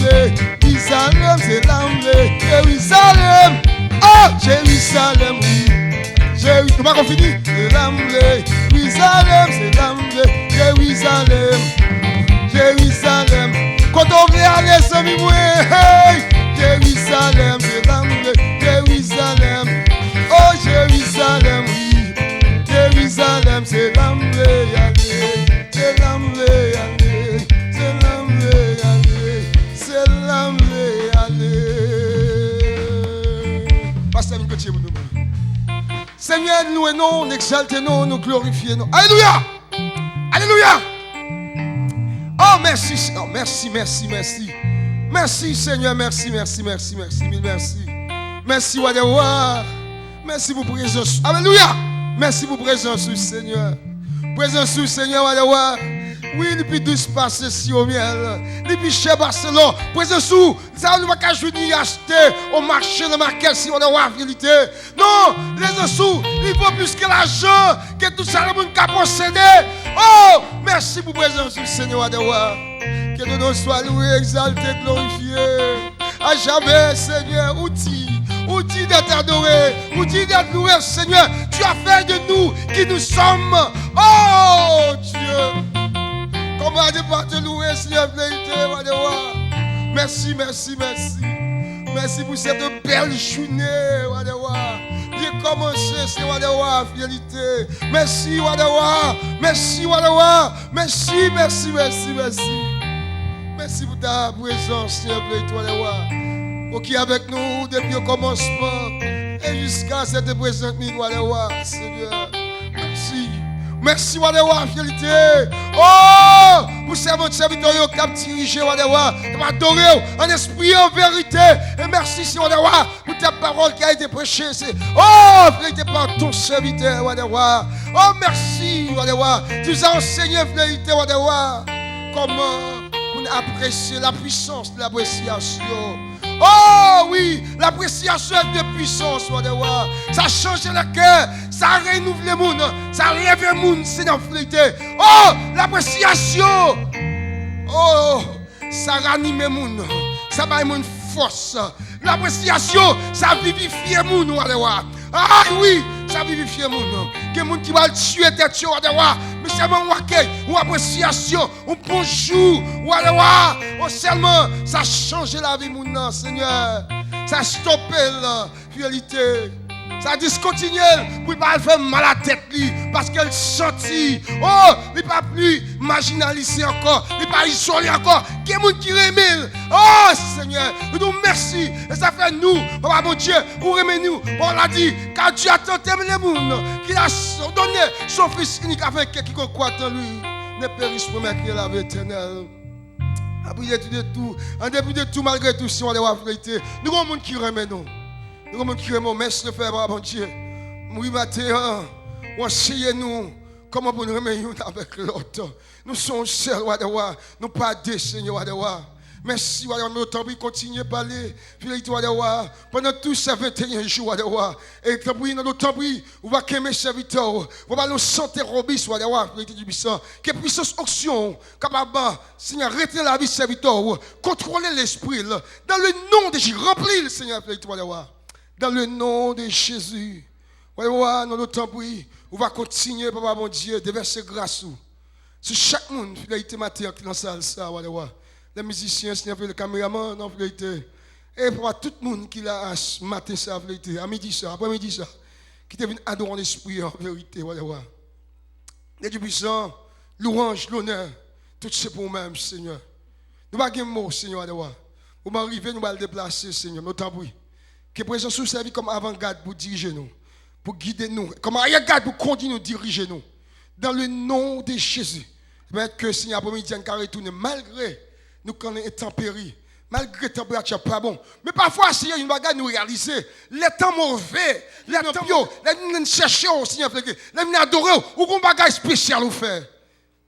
Jérusalem, c'est l'âme, Jérusalem, oh, Jérusalem, oui, comment on finit? C'est l'âme, Jérusalem, c'est l'âme, Jérusalem. Jérusalem, quand on vient aller, c'est moi, hey, Jérusalem. Dieu pour nous. Seigneur, nous louons, nous exaltons, nous glorifions. Alléluia! Alléluia! Oh, merci, Seigneur. Merci. Merci, Seigneur. Merci. Mille merci. Merci, Wadewa. Merci pour présence. Alléluia! Merci pour présence, Seigneur. Présence, Seigneur, Wadewa. Oui, depuis 12 passes si au miel. Depuis chez Barcelone. Présence, ça ne va pas venir acheter au marché de market si on a la vérité. Non, les sous, il faut plus que l'argent, que tout ça le monde a possédé. Oh, merci pour présence, Seigneur, Wadewa. Que ton nom soit loué, exalté, glorifié. À jamais, Seigneur, outil d'être adoré, outil d'être loué, Seigneur. Tu as fait de nous qui nous sommes. Oh, Dieu. Comment ne pas te louer, Seigneur, vérité, Wadewa. Merci. Merci pour cette belle journée, Wadewa. Bien commencé, Seigneur, Wadewa, fidélité. Merci, Wadewa. Merci pour ta présence, Seigneur, vérité, Wadewa. Qui est avec nous depuis le commencement et jusqu'à cette présente minute, Wadewa, Seigneur. Merci, Wadewa, fidélité. Oh, pour serviteur qui a dirigé, Wadewa, qui adoré en esprit, en vérité. Et merci, Seigneur, Wadewa, pour ta parole qui a été prêchée. Oh, fidélité par ton serviteur, Wadewa. Oh, merci, Wadewa. Tu nous as enseigné, fidélité, Wadewa, comment on apprécier la puissance de l'appréciation. Oh oui, l'appréciation de puissance, Wadewa. Ça change le cœur, ça renouvelle le monde, ça lève le monde, c'est dans la Oh, l'appréciation. Oh, ça ranime le monde, ça va le monde force. L'appréciation, ça vivifie le monde, Wadewa. Ah oui, ça vivifie le monde. Que le monde qui va le tuer, tête, Wadewa. Mais seulement on accueille, une appréciation, un bonjour, Wadewa. Oh, seulement, ça change la vie, mon Seigneur. Ça stoppe la fidélité. Ça discontinue pour ne pas faire mal à la tête parce qu'elle sentit. Oh, il n'est pas plus marginalisé encore. Il n'est pas isolé encore. Qui est monde qui remet. Oh, Seigneur, nous nous merci. Et ça fait nous, papa mon Dieu, pour remet nous. On l'a dit, car Dieu a tant aimé le monde qu'il a donné son Fils unique afin que quiconque croit en lui ne périsse pour mettre la vie éternelle. Après de tout, en début de tout, malgré tout, si on a la vérité, nous avons un monde qui remet nous. Nous avons un monde qui remet, merci le Père, mon Dieu. Oui, matin, on enseigne nous comment nous remettre avec l'autre. Nous sommes seuls, Wadewa. Nous pas des Seigneur, Wadewa. Merci, Wadewa. Nous temps continuer à parler. Wadewa. Pendant tous ces 21 jours, Wadewa. Et dans notre temps, on va qu'aimer serviteurs. On va nous sentir robustes, Wadewa. Que puissance action, capable, Seigneur, retenir la vie serviteur, contrôler l'esprit. Dans le nom de Jésus, remplis le Seigneur, Wadewa. Dans le nom de Jésus. Wadewa, dans notre temps, on va continuer, Papa mon Dieu, de verser grâce. C'est chaque monde, fidélité matin, qui dans la salle, Wadewa. Les musiciens, le caméraman, non, fidélité. Et pour tout le monde qui l'a matin, ça, fidélité, à midi, ça, après-midi, ça, qui te vient adorer en esprit, en vérité, Wadewa. Les Dieu puissants, louange, l'honneur, tout c'est pour nous-mêmes, Seigneur. Nous n'avons pas de mots, Seigneur, Wadewa. Vous m'arrivez, nous allons le déplacer, Seigneur, notre temps, que présence nous serve comme avant-garde pour diriger nous, pour guider nous, comme arrière-garde pour continuer à diriger nous. Dans le nom de Jésus. Que Seigneur, après-midi, on retourne malgré nous connaissons intempéries, malgré la température pas bon. Mais parfois, Seigneur, une bagarre nous réaliser. Les temps mauvais, les temps bio, les nous chercher au Seigneur, les nous adorer, ou qu'on bagarre spécial ou faire.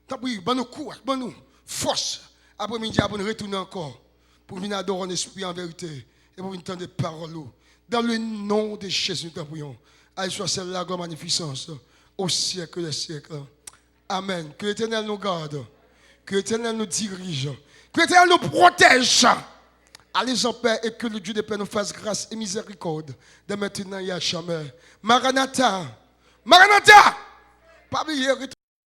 Tant pis, bon nous courage, bon nous force. Après-midi, on retourner encore pour venir adorer en esprit en vérité. Et pour entendre des paroles. Dans le nom de Jésus, nous prions. Aille soit celle-là, grande magnificence, au siècle des siècles. Amen. Que l'Éternel nous garde. Que l'Éternel nous dirige. Que l'Éternel nous protège. Allez en paix et que le Dieu de paix nous fasse grâce et miséricorde. De maintenant et à jamais. Maranatha. Maranatha. Pas oublier.